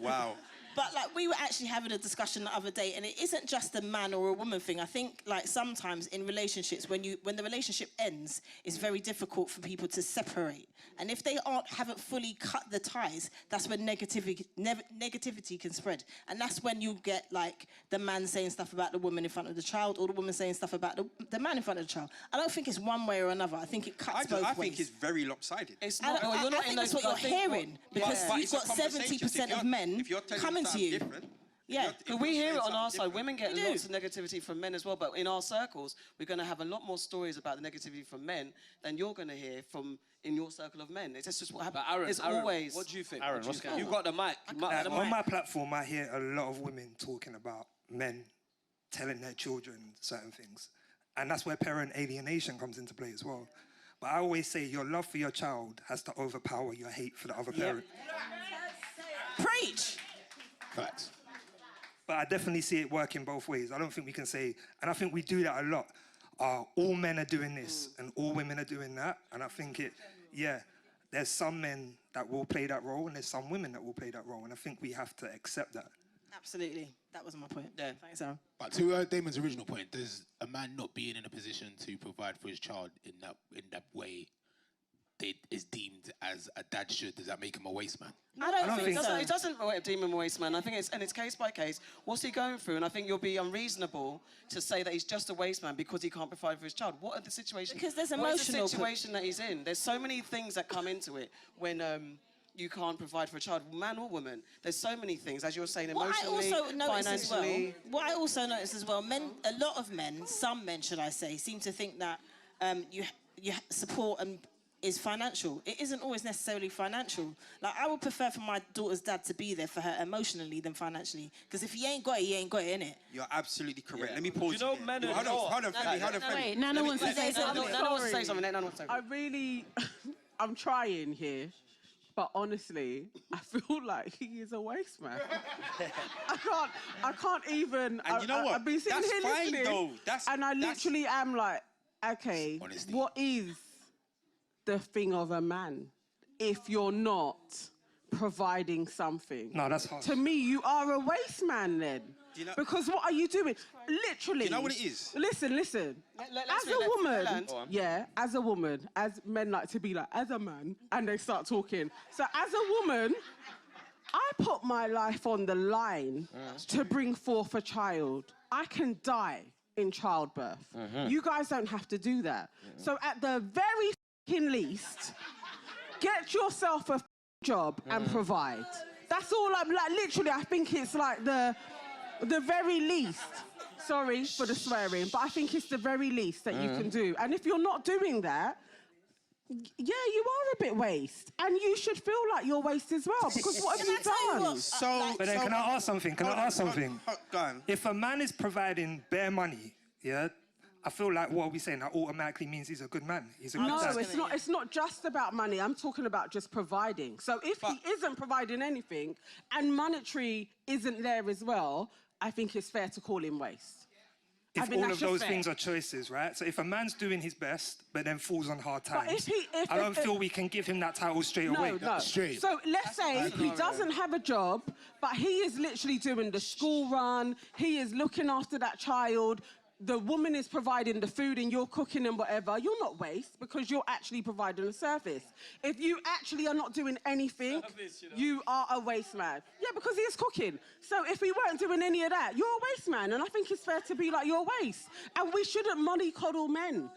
Wow. But, like, we were actually having a discussion the other day, and it isn't just a man or a woman thing. I think, like, sometimes in relationships, when the relationship ends, it's very difficult for people to separate. And if they haven't fully cut the ties, that's when negativity can spread. And that's when you get, like, the man saying stuff about the woman in front of the child, or the woman saying stuff about the man in front of the child. I don't think it's one way or another. I think it cuts both ways. I think it's very lopsided. It's not. I You're not think in that's those. what you're hearing, because But you've it's a got conversation. 70% of men If you're telling coming to you. different, Yeah. But we hear it on our side. different. Women get We do. lots of negativity from men as well. But in our circles, we're going to have a lot more stories about the negativity from men than you're going to hear from in your circle of men. It's just what happens. But Aaron, it's Aaron, always. what do you think? Aaron, What do what's you think? going You got the mic. On my platform, I hear a lot of women talking about men telling their children certain things. And that's where parent alienation comes into play as well. But I always say your love for your child has to overpower your hate for the other parent. Preach. Facts. But I definitely see it working both ways. I don't think we can say, and I think we do that a lot. All men are doing this and all women are doing that. And I think there's some men that will play that role and there's some women that will play that role. And I think we have to accept that. Absolutely. That was my point. Yeah. Thanks, Aaron. But to Damon's original point, does a man not being in a position to provide for his child in that way is deemed as a dad should, does that make him a waste man? I don't think so. It doesn't deem him a waste man. I think it's case by case. What's he going through? And I think you'll be unreasonable to say that he's just a waste man because he can't provide for his child. What are the situations? Because there's What is the emotional situation that he's in? There's so many things that come into it when you can't provide for a child, man or woman. There's so many things, as you were saying, emotionally, financially. What I also notice as well, a lot of men, some men should I say, seem to think that you support and is financial. It isn't always necessarily financial. Like, I would prefer for my daughter's dad to be there for her emotionally than financially. Because if he ain't got it, innit? You're absolutely correct. Let me pause. You know, men are hold on, Femi. Wait, Nana wants to say something. Nana wants to say something. Nana wants to say something. I really, I'm trying here, but honestly, I feel like he is a waste man. I can't even. And you know what? I've been sitting That's here fine, listening, though. and I literally am like, okay, Honesty. what is the thing of a man if you're not providing something? No, that's hard. To me, you are a waste man then. Do you know- Because what are you doing? Literally. Do you know what it is? Listen. Let's As a let woman, land. as a woman, as men like to be like, as a man, and they start talking. So as a woman, I put my life on the line to bring forth a child. I can die in childbirth. You guys don't have to do that. So at the very least, get yourself a job and provide. That's all I'm like. Literally, I think it's like the very least. Sorry for the swearing, but I think it's the very least that you can do. And if you're not doing that, yeah, you are a bit waste, and you should feel like you're waste as well. Because what have you done? But then, can I ask something? Can I ask something? Go on. If a man is providing bare money, yeah, I feel like what are we saying? That automatically means he's a good man. He's a good No, dad. it's not just about money. I'm talking about just providing. So if he isn't providing anything and monetary isn't there as well, I think it's fair to call him waste. If all of those things are choices, right? So if a man's doing his best, but then falls on hard times, I don't feel we can give him that title straight away. No. Straight. So let's say he doesn't have a job, but he is literally doing the school run. He is looking after that child. The woman is providing the food and you're cooking and whatever. You're not waste because you're actually providing a service. If you actually are not doing anything, you are a waste man. Yeah, because he is cooking. So if we weren't doing any of that, you're a waste man. And I think it's fair to be like, you're waste. And we shouldn't mollycoddle men.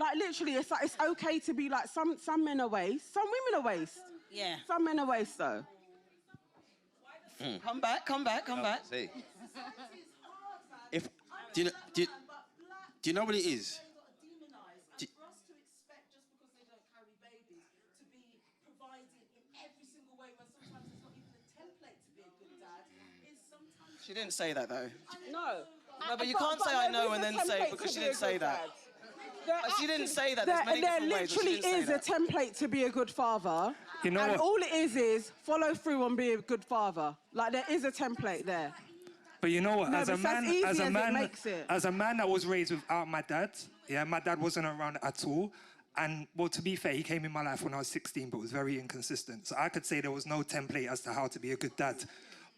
Like, literally, it's like, it's okay to be like, some men are waste, some women are waste. Yeah. Some men are waste, though. Come back. See. If do you know what it is? She didn't say that though. No. No, but you can't say I know and then say because she didn't say that. She didn't say that. There's many different ways, but she literally didn't say is a that. template to be a good father. You know and what? all it is follow through and be a good father. Like, there is a template there. But you know what? No, as a but it's as man, easy as a as it man, makes it. as a man that was raised without my dad, yeah, my dad wasn't around at all. And well, to be fair, he came in my life when I was 16, but was very inconsistent. So I could say there was no template as to how to be a good dad,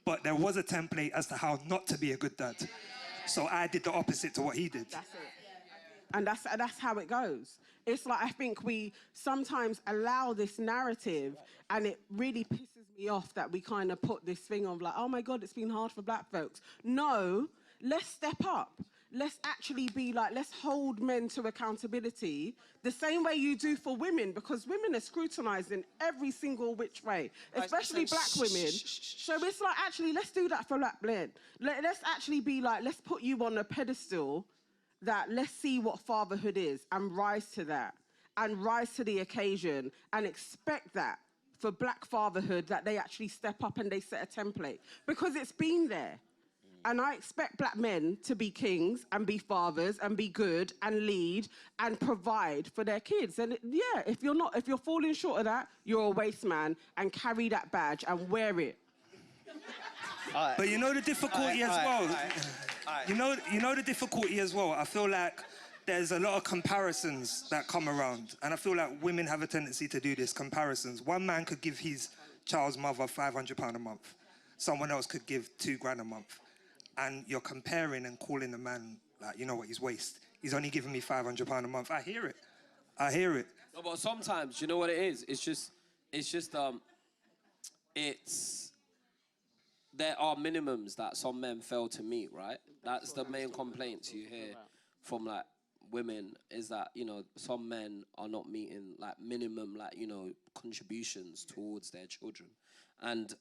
but there was a template as to how not to be a good dad. So I did the opposite to what he did. That's it. And that's how it goes. It's like, I think we sometimes allow this narrative, and it really pisses me off that we kind of put this thing of like, oh my God, it's been hard for black folks. No, let's step up. Let's actually be like, let's hold men to accountability the same way you do for women, because women are scrutinised in every single which way, especially black women. So it's like, actually, let's do that for black men. Let's actually be like, let's put you on a pedestal that let's see what fatherhood is and rise to that and rise to the occasion and expect that for black fatherhood, that they actually step up and they set a template, because it's been there. And I expect black men to be kings and be fathers and be good and lead and provide for their kids. And yeah, if you're falling short of that, you're a waste man, and carry that badge and wear it. But you know the difficulty as well. You know the difficulty as well. I feel like there's a lot of comparisons that come around, and I feel like women have a tendency to do this, comparisons. One man could give his child's mother £500 a month. Someone else could give £2,000 a month. And you're comparing and calling the man like, you know what, he's waste. He's only giving me £500 a month. I hear it. I hear it. No, but sometimes, you know what it is? There are minimums that some men fail to meet, right? That's the main complaints you hear from like women is that, you know, some men are not meeting like minimum, like, you know, contributions towards their children. And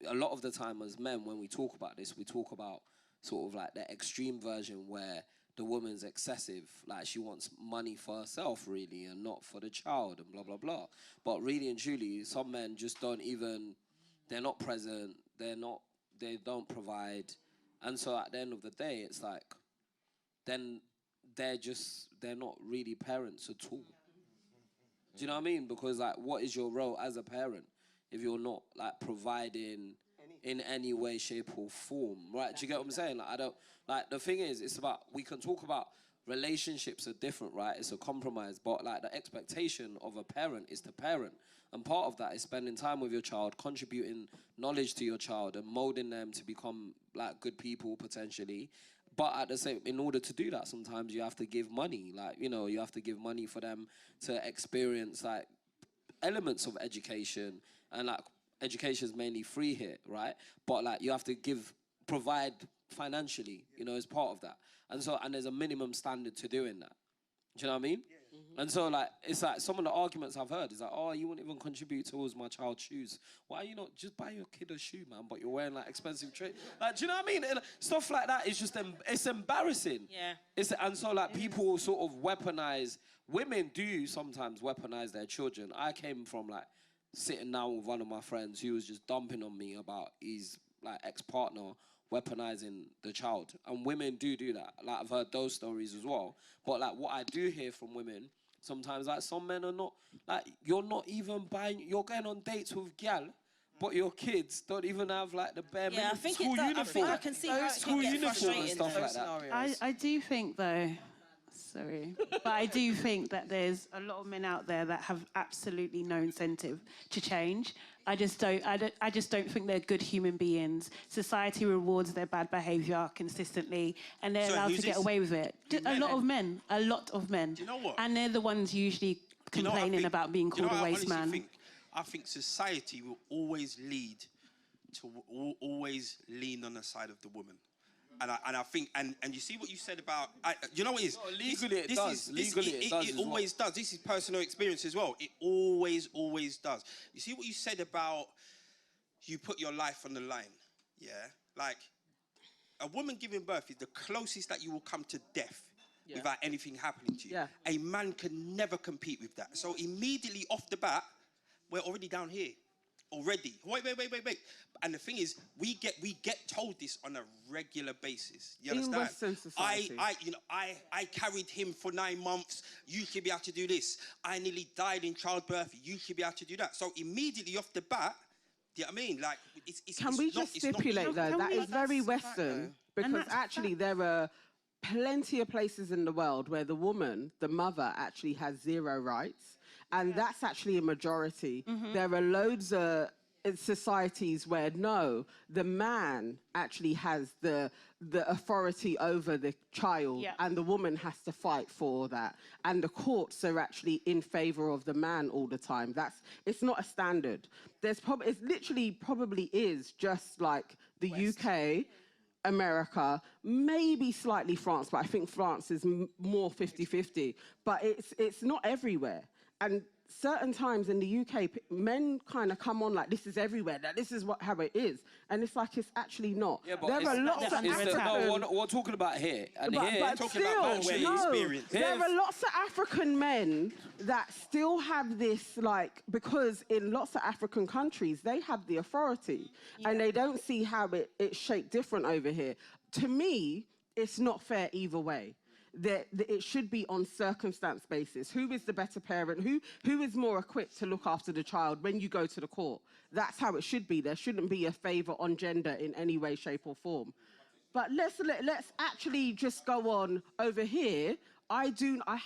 a lot of the time as men, when we talk about this, we talk about sort of like the extreme version where the woman's excessive, like she wants money for herself really and not for the child and blah, blah, blah. But really and truly, some men just don't even, they're not present, they don't provide. And so at the end of the day, it's like, then they're not really parents at all. Do you know what I mean? Because like, what is your role as a parent if you're not like providing in any way, shape or form, right? Do you get what I'm saying? Like, I don't, like, the thing is, it's about, we can talk about relationships are different, right? It's a compromise, but like the expectation of a parent is to parent. And part of that is spending time with your child, contributing knowledge to your child and molding them to become like good people potentially. But at the same, in order to do that, sometimes you have to give money. Like, you know, you have to give money for them to experience like elements of education, and like education is mainly free here, right? But like you have to provide financially, you know, as part of that. And there's a minimum standard to doing that. Do you know what I mean? Yeah. And so like, it's like some of the arguments I've heard is like, oh, you wouldn't even contribute towards my child's shoes. Why are you not just buy your kid a shoe, man, but you're wearing like expensive like, do you know what I mean? And stuff like that is just, it's embarrassing. Yeah. And so like people sort of weaponize, women do sometimes weaponize their children. I came from like sitting down with one of my friends who was just dumping on me about his like ex-partner weaponizing the child. And women do that. Like, I've heard those stories as well. But like what I do hear from women, sometimes like some men are not, like you're not even buying, you're going on dates with gal, but your kids don't even have like the bare minimum school uniform. I think I can see how it can get frustrating and stuff like that. I do think though, sorry, but I do think that there's a lot of men out there that have absolutely no incentive to change. I just don't think they're good human beings. Society rewards their bad behaviour consistently, and they're allowed to get away with it. A lot of men. Do you know what? And they're the ones usually complaining about being called a waste man. I think society will always lean on the side of the woman. And I think, and you see what you said about, you know what it is? No, legally it does. It always does. This is personal experience as well. It always does. You see what you said about you put your life on the line, yeah? Like, a woman giving birth is the closest that you will come to death without anything happening to you. Yeah. A man can never compete with that. So immediately off the bat, we're already down here. Already. Wait. And the thing is, we get told this on a regular basis. You understand? In Western society. I carried him for 9 months. You should be able to do this. I nearly died in childbirth. You should be able to do that. So immediately off the bat, do you know what I mean? Like, Can we just stipulate though, that is very Western, because actually there are plenty of places in the world where the woman, the mother, actually has zero rights. And that's actually a majority. There are loads of societies where, no, the man actually has the authority over the child, and the woman has to fight for that. And the courts are actually in favor of the man all the time. It's not a standard. It literally probably is just like the West. UK, America, maybe slightly France, but I think France is more 50-50. But it's not everywhere. And certain times in the UK, men kind of come on like this is everywhere, that this is how it is. And it's like, it's actually not. Yeah, but there are lots of African... we're talking about here. And but talking still, about where you experience. There are lots of African men that still have this, like, because in lots of African countries, they have the authority. And they don't see how it's shaped different over here. To me, it's not fair either way. That it should be on circumstance basis. Who is the better parent? Who is more equipped to look after the child when you go to the court? That's how it should be. There shouldn't be a favour on gender in any way, shape or form. But let's actually just go on over here. I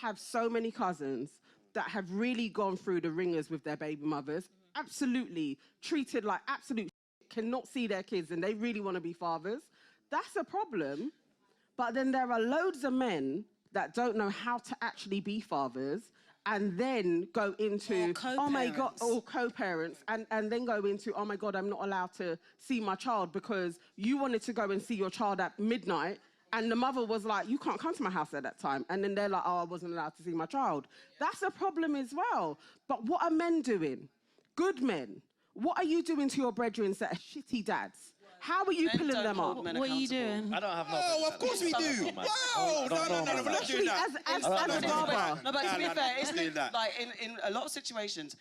have so many cousins that have really gone through the ringers with their baby mothers. Absolutely treated like absolute cannot see their kids, and they really want to be fathers. That's a problem. But then there are loads of men that don't know how to actually be fathers, and then go into, oh my God, or co-parents, and then go into, oh my God, I'm not allowed to see my child because you wanted to go and see your child at midnight, and the mother was like, you can't come to my house at that time. And then they're like, oh, I wasn't allowed to see my child. That's a problem as well. But what are men doing? Good men. What are you doing to your brethren that are shitty dads? How are you pulling them up? What are you doing? I don't have no. Oh, of course we do. Wow. No, we're not doing that. As a father. No, but to be fair, isn't it like in a lot of situations,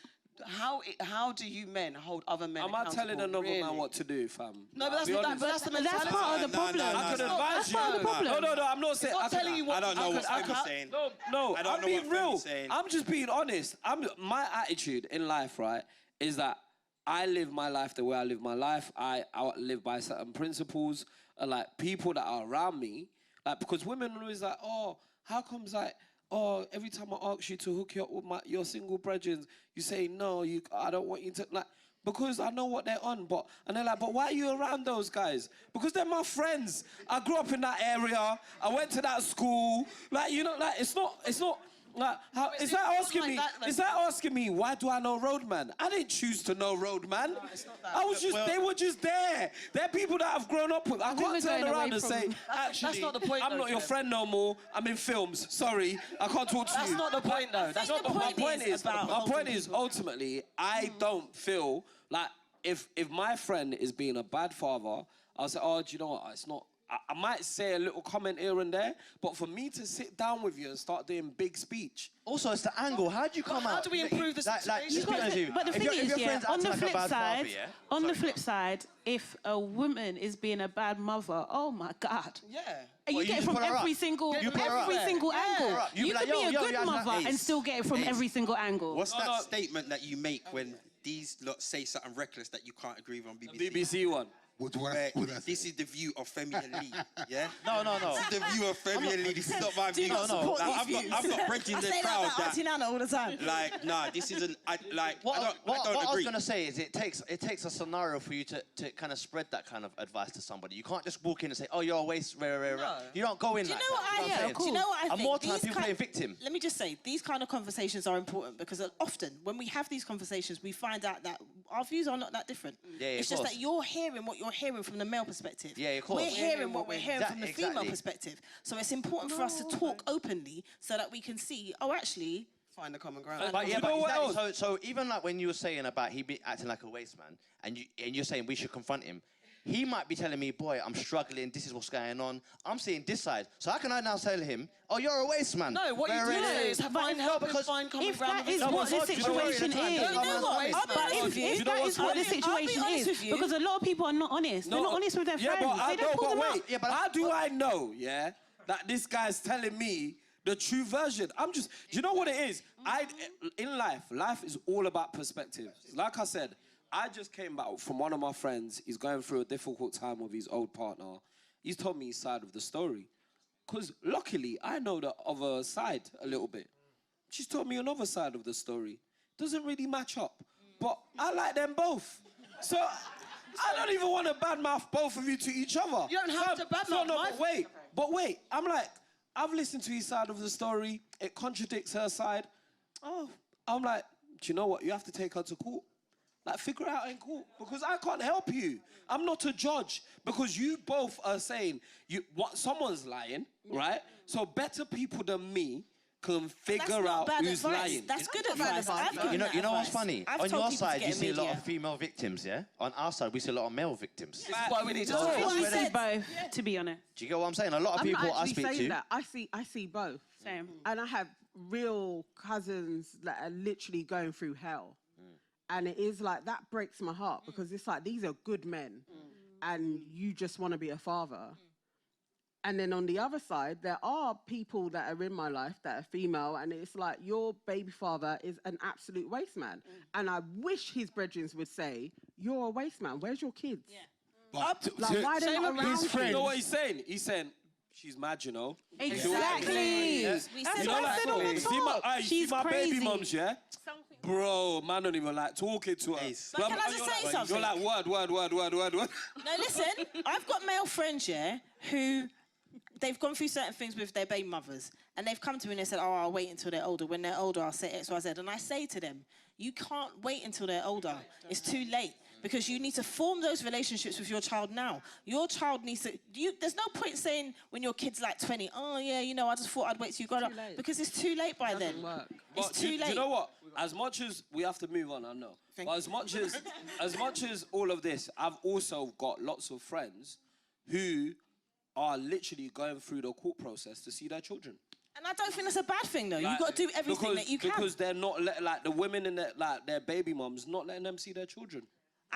how do you men hold other men Am I telling accountable, another man really? what to do, fam? No, but that's the mentality. That's part of the problem. I could advise you. part of the problem. No, I'm not saying. It's not telling you what I don't know what Femi's saying. No, I don't I'm know being what Femi's real. saying. I'm just being honest. My attitude in life, right, is that I live my life the way I live my life. I live by certain principles. And like people that are around me, like because women are always like, oh, how comes like, oh, every time I ask you to hook you up with your single brethren, you say no. I don't want you to like. Because I know what they're on, and they're like, but why are you around those guys? Because they're my friends. I grew up in that area. I went to that school. Like, you know, like it's not. Like, is that asking me why do I know Roadman? I didn't choose to know Roadman. They were just there. They're people that I've grown up with. I can't turn around and say, actually, that's not the point, I'm not your friend no more. I'm in films. Sorry, I can't talk to you. That's not the point, though. That's not the point. My point is ultimately, I don't feel like if my friend is being a bad father, I'll say, oh, do you know what? It's not. I might say a little comment here and there, but for me to sit down with you and start doing big speech. Also, it's the angle. How do you come out? How do we improve the situation? But the thing is, on the flip side, the flip side, if a woman is being a bad mother, oh my God. Yeah. And you get it from every single angle. You could be a good mother and still get it from every single angle. What's that statement that you make when these lot say something reckless that you can't agree with on BBC? BBC one. This is the view of Femi and Lee, yeah? No. This is the view of Femi and Lee. This is not my view. No. I've got bridging the crowd Auntie Nana all the time. Like, nah, this isn't. I don't What I was agree. gonna say is it takes a scenario for you to kind of spread that kind of advice to somebody. You can't just walk in and say, oh, you're a waste, rare. You don't go in. Do you know what I think? Do you know what I think? And more time people play victim. Let me just say, these kind of conversations are important because often when we have these conversations, we find out that our views are not that different. It's just that you're hearing what you're hearing from the male perspective. Yeah, of course. We're hearing what we're hearing from the female perspective. So it's important for us to talk openly so that we can see, oh, actually, find a common ground. But yeah, but exactly. So even like when you were saying about he be acting like a waste man, and you're saying we should confront him, he might be telling me, boy, I'm struggling, this is what's going on. I'm seeing this side. So how can I now tell him, oh, you're a waste man? No, what you do is find common ground. If that is what the situation is, if that is what the situation is, because a lot of people are not honest. They're not honest with their friends. They don't pull them up. How do I know, that this guy's telling me the true version? Do you know what it is? In life is all about perspective. Like I said, I just came back from one of my friends. He's going through a difficult time with his old partner. He's told me his side of the story. Because luckily, I know the other side a little bit. She's told me another side of the story. Doesn't really match up. But I like them both. So I don't even want to badmouth both of you to each other. You don't have to badmouth. No, but wait. I'm like, I've listened to his side of the story. It contradicts her side. Oh, I'm like, do you know what? You have to take her to court. Like, figure it out in court. Because I can't help you. I'm not a judge. Because you both are saying someone's lying, right? So better people than me can figure out who's lying. That's good advice. You know what's funny? On your side, you see a lot of female victims, yeah? On our side, we see a lot of male victims. This is why we need to talk. talk. I see both, to be honest. Do you get what I'm saying? A lot of people I speak to... That. I see both. Same. And I have real cousins that are literally going through hell. And it is like, that breaks my heart because it's like, these are good men and you just want to be a father. And then on the other side, there are people that are in my life that are female and it's like, your baby father is an absolute waste man. And I wish his brethren would say, you're a waste man, where's your kids? Yeah. But why they're not around his friend. You know what he's saying? He's saying, she's mad, you know. Exactly. That's what I said on the talk. She's my baby mums, yeah? Bro, man don't even like talking to her. But can I just say something? You're like, word. No, listen, I've got male friends, who they've gone through certain things with their baby mothers, and they've come to me and they said, oh, I'll wait until they're older. When they're older, I'll say X, Y, Z. And I say to them, you can't wait until they're older. It's too late. Because you need to form those relationships with your child now. Your child needs to... there's no point saying when your kid's like 20, oh, yeah, you know, I just thought I'd wait till you got up. Because it's too late by then. It's too late. Do you know what? As much as we have to move on, I know. But as much as all of this, I've also got lots of friends who are literally going through the court process to see their children. And I don't think that's a bad thing, though. You've got to do everything that you can. Because they're not the women and their baby mums not letting them see their children.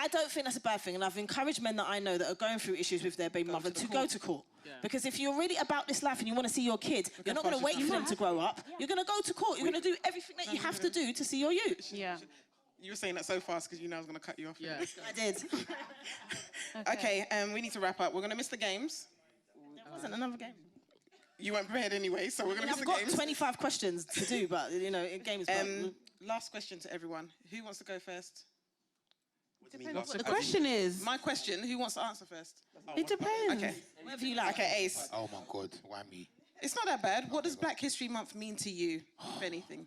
I don't think that's a bad thing, and I've encouraged men that I know that are going through issues with their baby mother to go to court. Yeah. Because if you're really about this life and you want to see your kid, you're not going to wait for them to grow up. You're going to go to court. You're going to do everything that you have to do to see your youth. Yeah. You were saying that so fast because you know I was going to cut you off. Yeah, I did. Okay, we need to wrap up. We're going to miss the games. There wasn't another game. You weren't prepared anyway, so we're going to miss the games. I've got 25 questions to do, but, you know, in games... last question to everyone. Who wants to go first? Depends what the question is. My question, who wants to answer first? It depends. Okay. Whatever you like. Okay, Ace. Oh my God, why me? It's not that bad. What does Black History Month mean to you, if anything?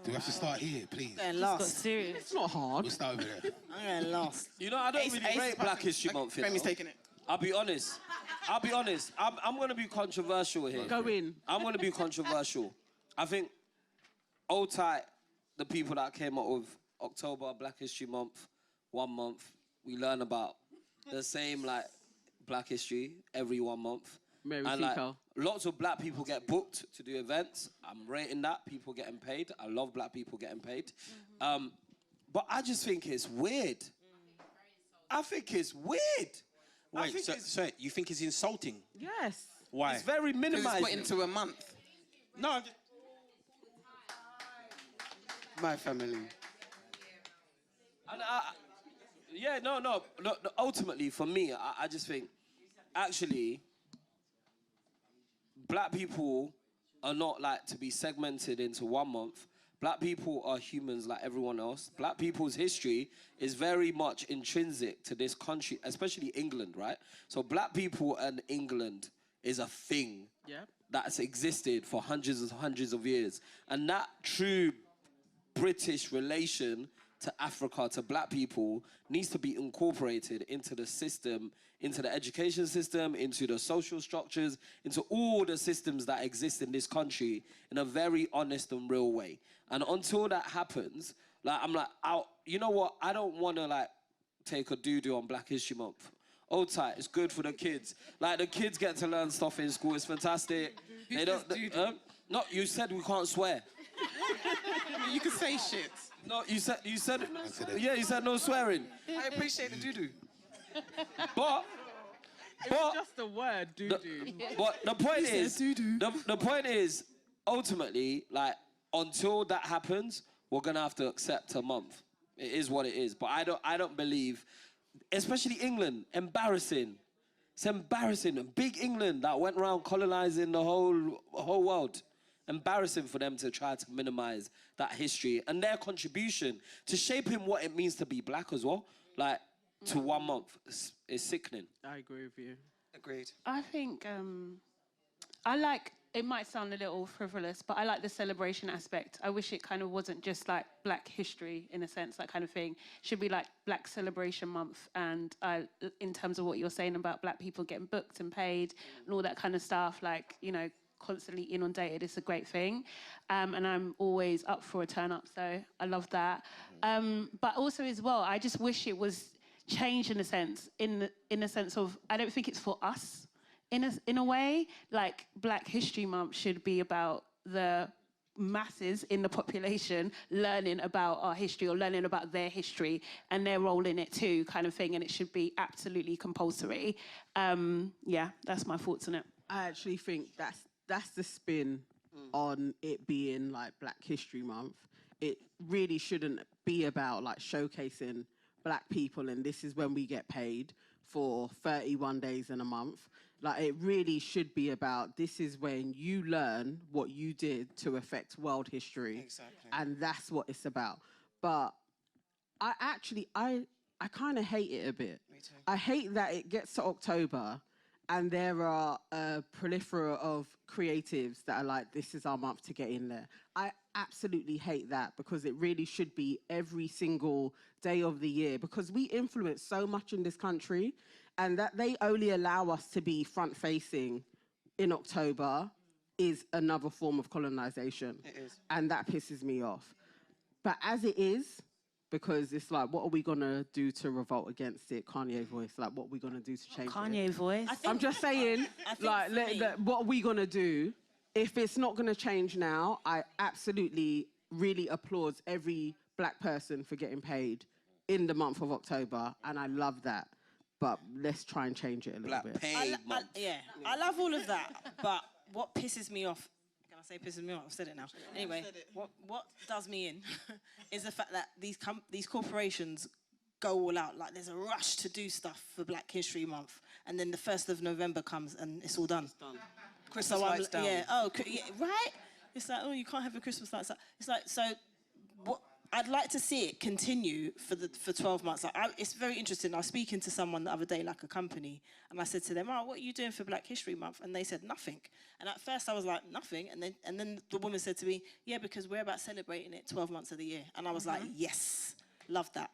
Do we have to start here, please? I'm lost. Serious. It's not hard. We'll start over there. I'm lost. You know, I don't really rate Black History Month. Femi's taking it. I'll be honest. I'm going to be controversial here. Go in. I'm going to be controversial. I think, old tight, the people that came up with October, Black History Month, 1 month, we learn about the same, like, Black history every 1 month. And like, lots of black people get booked to do events. I'm rating that. People getting paid. I love black people getting paid. But I just think it's weird. I think it's weird. Wait, so you think it's insulting? Yes. Why? It's very minimized. It's put into a month. No. My family. And no. Ultimately, for me, I just think, actually, black people are not like to be segmented into 1 month. Black people are humans like everyone else. Black people's history is very much intrinsic to this country, especially England, right? So black people and England is a thing that's existed for hundreds of years. And that true British relation to Africa, to black people, needs to be incorporated into the system, into the education system, into the social structures, into all the systems that exist in this country in a very honest and real way. And until that happens, like, I'm like, you know what? I don't want to, like, take a doo-doo on Black History Month. Old tight, it's good for the kids. Like, the kids get to learn stuff in school. It's fantastic. They don't... no, you said we can't swear. You can say shit. No, you said, yeah, you said no swearing. I appreciate the doo-doo. But It's just a word, doo-doo. But the point is, the point is, ultimately, like, until that happens, we're gonna have to accept a month. It is what it is. But I don't believe, especially England, embarrassing. It's embarrassing. Big England that went around colonizing the whole world. Embarrassing for them to try to minimize that history and their contribution to shaping what it means to be black as well. Like, to 1 month, it's sickening. I agree with you. Agreed. I think I like, it might sound a little frivolous, but I like the celebration aspect. I wish it kind of wasn't just like Black history in a sense, that kind of thing. It should be like Black Celebration Month. And in terms of what you're saying about black people getting booked and paid and all that kind of stuff, like, you know, constantly inundated, it's a great thing. And I'm always up for a turn up, so I love that. But also as well, I just wish it was changed in a sense, in a sense of, I don't think it's for us. In a way, like Black History Month should be about the masses in the population learning about our history or learning about their history and their role in it too, kind of thing. And it should be absolutely compulsory. Yeah, that's my thoughts on it. I actually think that's the spin on it being like Black History Month. It really shouldn't be about like showcasing black people and this is when we get paid for 31 days in a month. Like, it really should be about, this is when you learn what you did to affect world history. Exactly. And that's what it's about. But I kind of hate it a bit. Me too. I hate that it gets to October and there are a plethora of creatives that are like, this is our month to get in there. I absolutely hate that, because it really should be every single day of the year, because we influence so much in this country, and that they only allow us to be front-facing in October is another form of colonization. It is. And that pisses me off. But as it is, because it's like, what are we gonna do to revolt against it? Kanye voice, like, what are we gonna do to change Kanye it? voice. I'm just saying, like, for me- what are we gonna do? If it's not gonna change now, I absolutely really applaud every black person for getting paid in the month of October, and I love that. But let's try and change it a little bit. I love all of that, but what pisses me off, can I say pisses me off? I've said it now. Anyway, what does me in is the fact that these corporations go all out. Like, there's a rush to do stuff for Black History Month, and then the 1st of November comes and it's all done. It's done. Christmas So lights down. yeah, right? It's like, oh, you can't have a Christmas lights. It's like, so what? I'd like to see it continue for 12 months. Like, it's very interesting. I was speaking to someone the other day, like a company, and I said to them, "Oh, what are you doing for Black History Month?" And they said nothing. And at first I was like, nothing. And then the woman said to me, "Yeah, because we're about celebrating it 12 months of the year." And I was like, yes, love that.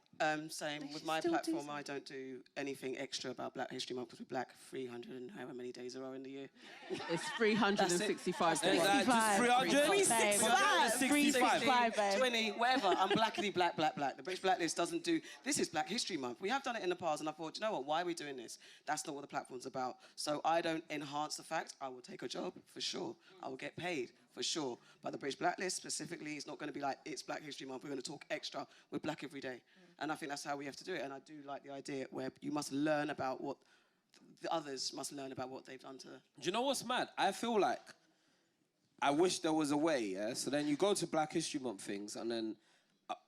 Same with my platform. I don't do anything extra about Black History Month, because we're black 300 and however many days there are in the year. It's 365 days. Just 300? 365, 20, whatever. I'm blackity black. The British Blacklist doesn't do... This is Black History Month. We have done it in the past, and I thought, you know what, why are we doing this? That's not what the platform's about. So I don't enhance the fact. I will take a job, for sure. I will get paid, for sure. But the British Blacklist, specifically, is not going to be like, it's Black History Month, we're going to talk extra. We're black every day. And I think that's how we have to do it. And I do like the idea where you must learn about what... The others must learn about what they've done to... Do you know what's mad? I feel like I wish there was a way, yeah? So then you go to Black History Month things, and then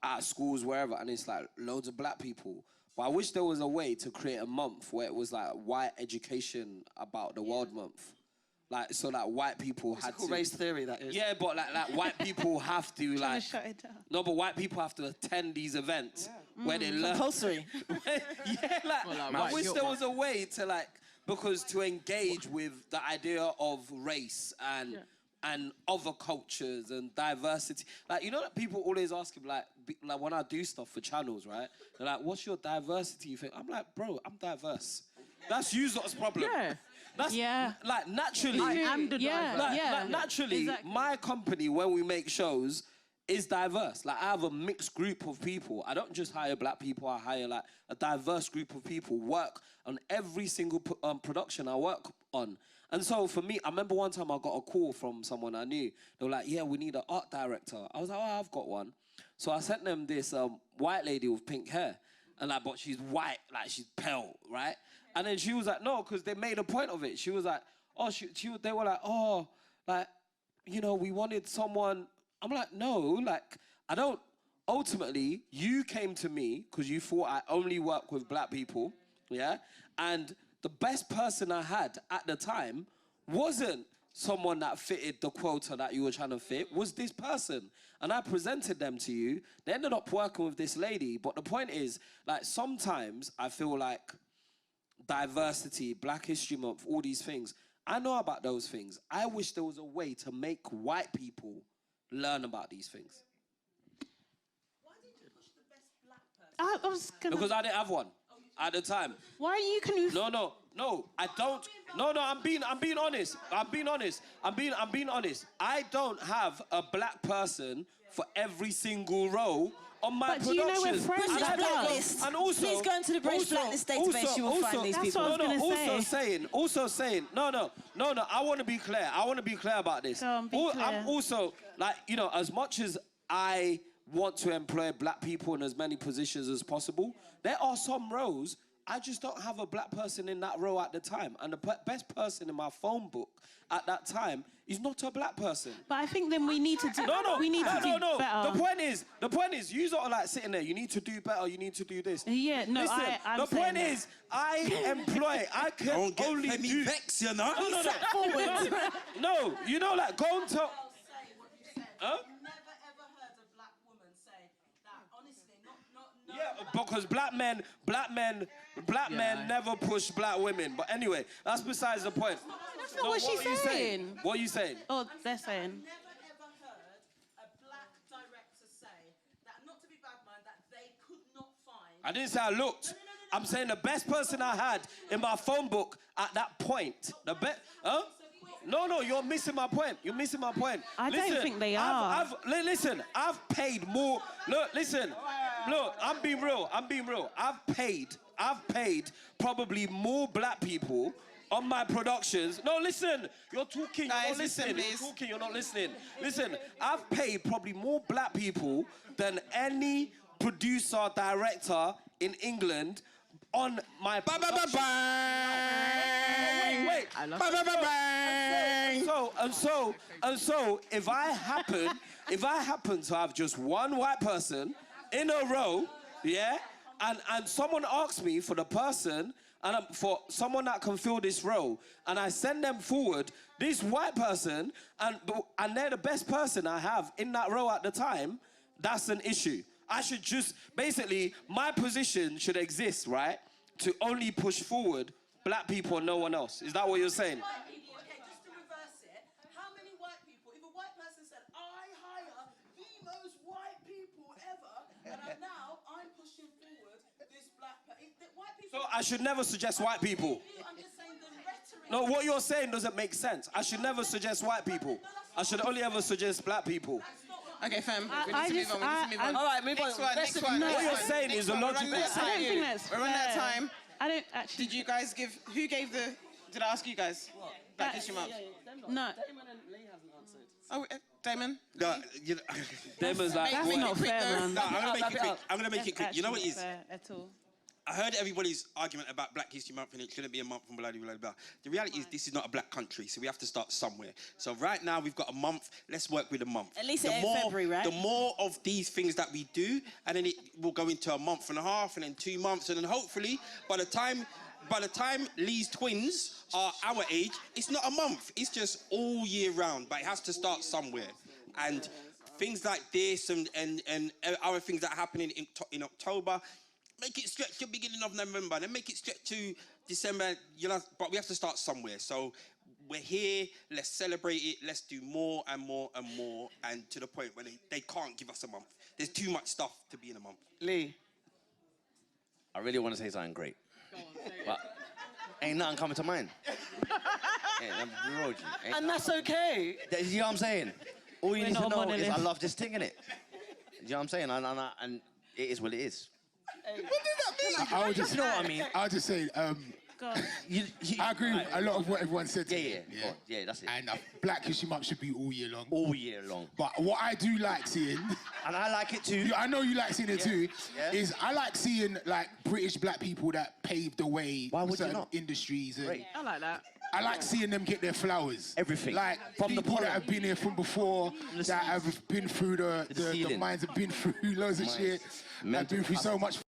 at schools, wherever, and it's like loads of black people. But I wish there was a way to create a month where it was like white education about the world month. Like, so that white people had to... race theory, that is. Yeah, but like white people have to, like... shut it down. No, but white people have to attend these events where they learn... Compulsory. Yeah, like, I wish there was a way to, like... Because to engage with the idea of race and other cultures and diversity. Like, you know that people always ask him, like when I do stuff for channels, right? They're like, what's your diversity thing? I'm like, bro, I'm diverse. That's you lot's problem. Yeah. That's, like, naturally... I am the diverse. Like, naturally, my company, when we make shows, is diverse. Like, I have a mixed group of people. I don't just hire black people. I hire, like, a diverse group of people work on every single production I work on. And so, for me, I remember one time I got a call from someone I knew. They were like, yeah, we need an art director. I was like, oh, I've got one. So I sent them this white lady with pink hair. And, like, but she's white, like, she's pale, right? And then she was like, no, because they made a point of it. She was like, oh, they were like, oh, like, you know, we wanted someone. I'm like, no, like, I don't. Ultimately, you came to me because you thought I only work with black people, yeah? And the best person I had at the time wasn't someone that fitted the quota that you were trying to fit, was this person. And I presented them to you. They ended up working with this lady. But the point is, like, sometimes I feel like diversity, Black History Month, all these things, I know about those things. I wish there was a way to make white people learn about these things. Why did you push the best black person? I was gonna... Because I didn't have one at the time. Why you can you... No, I don't. No, I'm being honest. I'm being honest. I don't have a black person for every single role on my But do you know productions. we're friends British like that? Blacklist. And also, Please go into the British Blacklist database. You will find these That's people. what I was gonna say. Also saying, no. I want to be clear. I want to be clear about this. Go on, be clear. I'm also, like, you know, as much as I want to employ black people in as many positions as possible, there are some roles I just don't have a black person in that role at the time. And the best person in my phone book at that time is not a black person. But I think then we need to do... No. better. The point is, you sort of like sitting there, you need to do better, you need to do this. Yeah, no, Listen, I'm the saying point that. is, I can Don't get only Femi do... vex, you know? No, you know, like, go and tell... Huh? Never ever heard a black woman say that. Honestly, not. Yeah, because black men never push black women. But anyway, that's besides the point. That's not what she's saying. What are you saying? Oh, they're saying. Never ever heard a black director say that, not to be bad mind, that they could not find. I didn't say I looked. I'm saying the best person I had in my phone book at that point. The best. Huh? No, you're missing my point. You're missing my point. I don't think they are. Listen, I've paid more. Look, listen. Look, I'm being real. I've paid probably more black people on my productions. No, listen. You're talking. You're not listening. You're talking. You're not listening. Listen, I've paid probably more black people than any producer, director in England on my production. Wait. And so, if I happen to have just one white person in a row, yeah, and someone asks me for the person and for someone that can fill this role, and I send them forward, this white person, and they're the best person I have in that role at the time, that's an issue. I should just, basically, my position should exist, right, to only push forward black people and no one else. Is that what you're saying? Okay, just to reverse it, how many white people, if a white person said, I hire the most white people ever, and now I'm pushing forward this black person. White people... So I should never suggest white people. I'm just saying the rhetoric... No, what you're saying doesn't make sense. I should never suggest white people. I should only ever suggest black people. Okay, fam. We need to move on. All right, move on. Next one. What you're saying is a logical... I don't think that's We're on that time. I don't actually... Did you guys give... Who gave the... Did I ask you guys? What? Black History Month. No. Damon and Lee hasn't answered. Oh, Damon? No, you know, Damon's like... That's not fair, man. no, I'm gonna make it quick. You know what it is? At all. I heard everybody's argument about Black History Month and it shouldn't be a month and blah, blah, blah, blah. The reality is this is not a black country, so we have to start somewhere. So right now we've got a month, let's work with a month. At least it's February, right? The more of these things that we do, and then it will go into a month and a half, and then 2 months, and then hopefully by the time Lee's twins are our age, it's not a month, it's just all year round, but it has to start somewhere. And things like this and other things that are happening in October, make it stretch to the beginning of November, then make it stretch to December, you know, but we have to start somewhere. So we're here, let's celebrate it, let's do more and more and more, and to the point where they can't give us a month. There's too much stuff to be in a month. Lee. I really want to say something great. But ain't nothing coming to mind. And that's okay. You know what I'm saying? All you need to know is I love this thing, innit? You know what I'm saying? And it is what it is. What does that mean? I would just, you know what I mean? I would just say, I agree with a lot of what everyone said. Yeah, that's it. And Black History Month should be all year long. All year long. But what I do like seeing, and I like it too. I know you like seeing it too. Is I like seeing like British black people that paved the way for certain industries. And I like that. I like seeing them get their flowers. Everything. Like from people that have been here from before, that have been through the mines, have been through loads of shit, have been through so much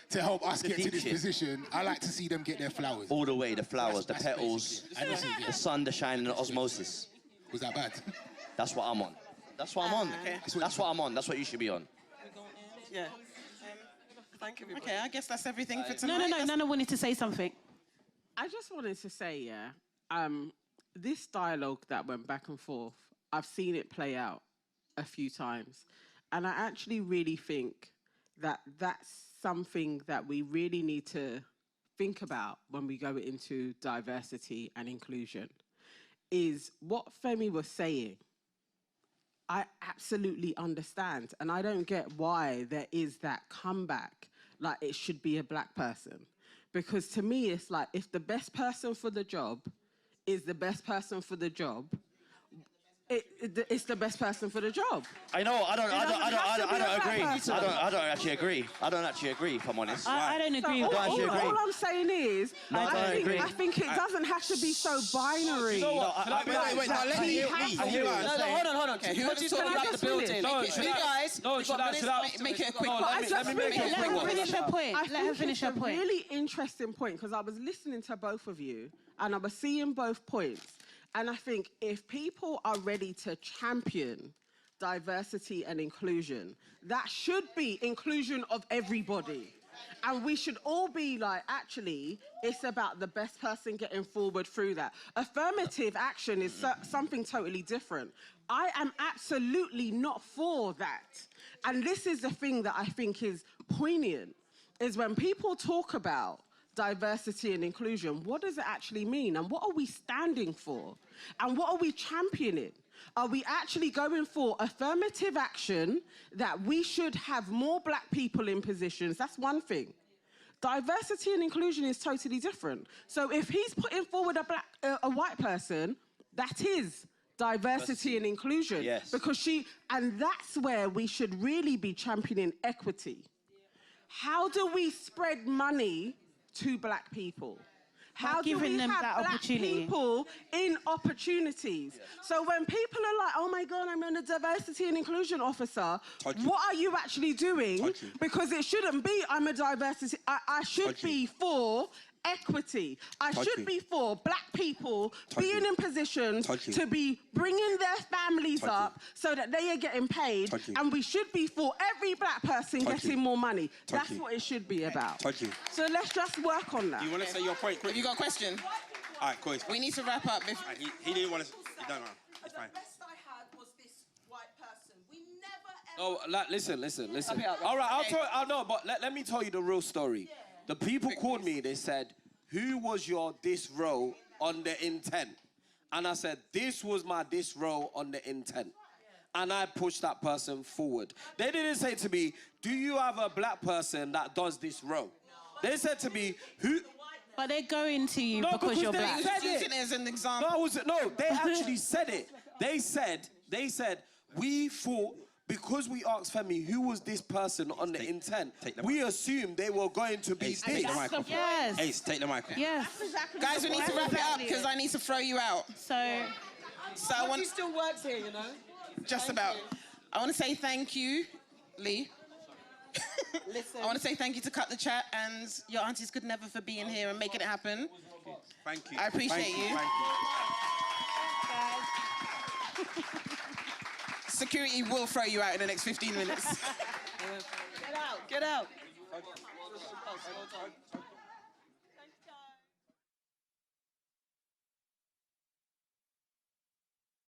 to help us get to this position. I like to see them get their flowers. All the way, the flowers, the petals, the sun, the shine, and the osmosis. Was that bad? That's what I'm on. That's what I'm on. Okay. That's what I'm on. That's what you should be on. Yeah. Thank you. Okay, I guess that's everything for tonight. No. Nana wanted to say something. I just wanted to say, this dialogue that went back and forth, I've seen it play out a few times. And I actually really think that that's something that we really need to think about when we go into diversity and inclusion, is what Femi was saying. I absolutely understand. And I don't get why there is that comeback, like it should be a black person. Because to me, it's like, if the best person for the job is the best person for the job, it's the best person for the job. I know. I don't agree. I don't actually agree. I don't actually agree, if I'm honest. I don't agree. All I'm saying is, I think it doesn't have to be so binary. Wait, now let me hold on. Okay, whoever's talking about the building, you guys, make it a quick one. Let her finish her point. Let her finish her point. It's a really interesting point, because I was listening to both of you, and I was seeing both points. And I think if people are ready to champion diversity and inclusion. That should be inclusion of everybody. And we should all be like, actually, it's about the best person getting forward through that. Affirmative action is something totally different. I am absolutely not for that. And this is the thing that I think is poignant, is when people talk about diversity and inclusion, what does it actually mean? And what are we standing for? And what are we championing? Are we actually going for affirmative action that we should have more black people in positions? That's one thing. Diversity and inclusion is totally different. So if he's putting forward a white person, that is diversity and inclusion. Yes. Because and that's where we should really be championing equity. How do we spread money to black people? How do we them have that black opportunity. people in opportunities? Yes. So when people are like, oh my God, I'm a diversity and inclusion officer, what are you actually doing? Because it shouldn't be, I'm a diversity, I should be for equity. I should be for black people being in positions to be bringing their families up so that they are getting paid, and we should be for every black person getting more money. That's what it should be about. So let's just work on that. You want to say your point? Have you got a question? All right, cool. We need to wrap up. He didn't want to. He don't know. It's fine. Oh, listen. All right, I'll tell you. I know, but let me tell you the real story. Yeah. The people called me. They said, "Who was your this row on the intent?" And I said, "This was my this row on the intent." And I pushed that person forward. They didn't say to me, "Do you have a black person that does this row?" They said to me, "Who?" But they're going to you No, because you're they black. said it. Using it as an example. No, they actually said it. They said, we thought, because we asked Femi who was this person on the intent, we assumed they were going to be Ace, this. take the microphone. Yes. Ace, take the microphone. Yes. Guys, we need to wrap it up because I need to throw you out. So I want still works here, you know? just about. I want to say thank you, Lee. I want to say thank you to Cut the Chat and your aunties could never for being here and making it happen. Thank you. I appreciate you. Thank you. Security will throw you out in the next 15 minutes. Get out.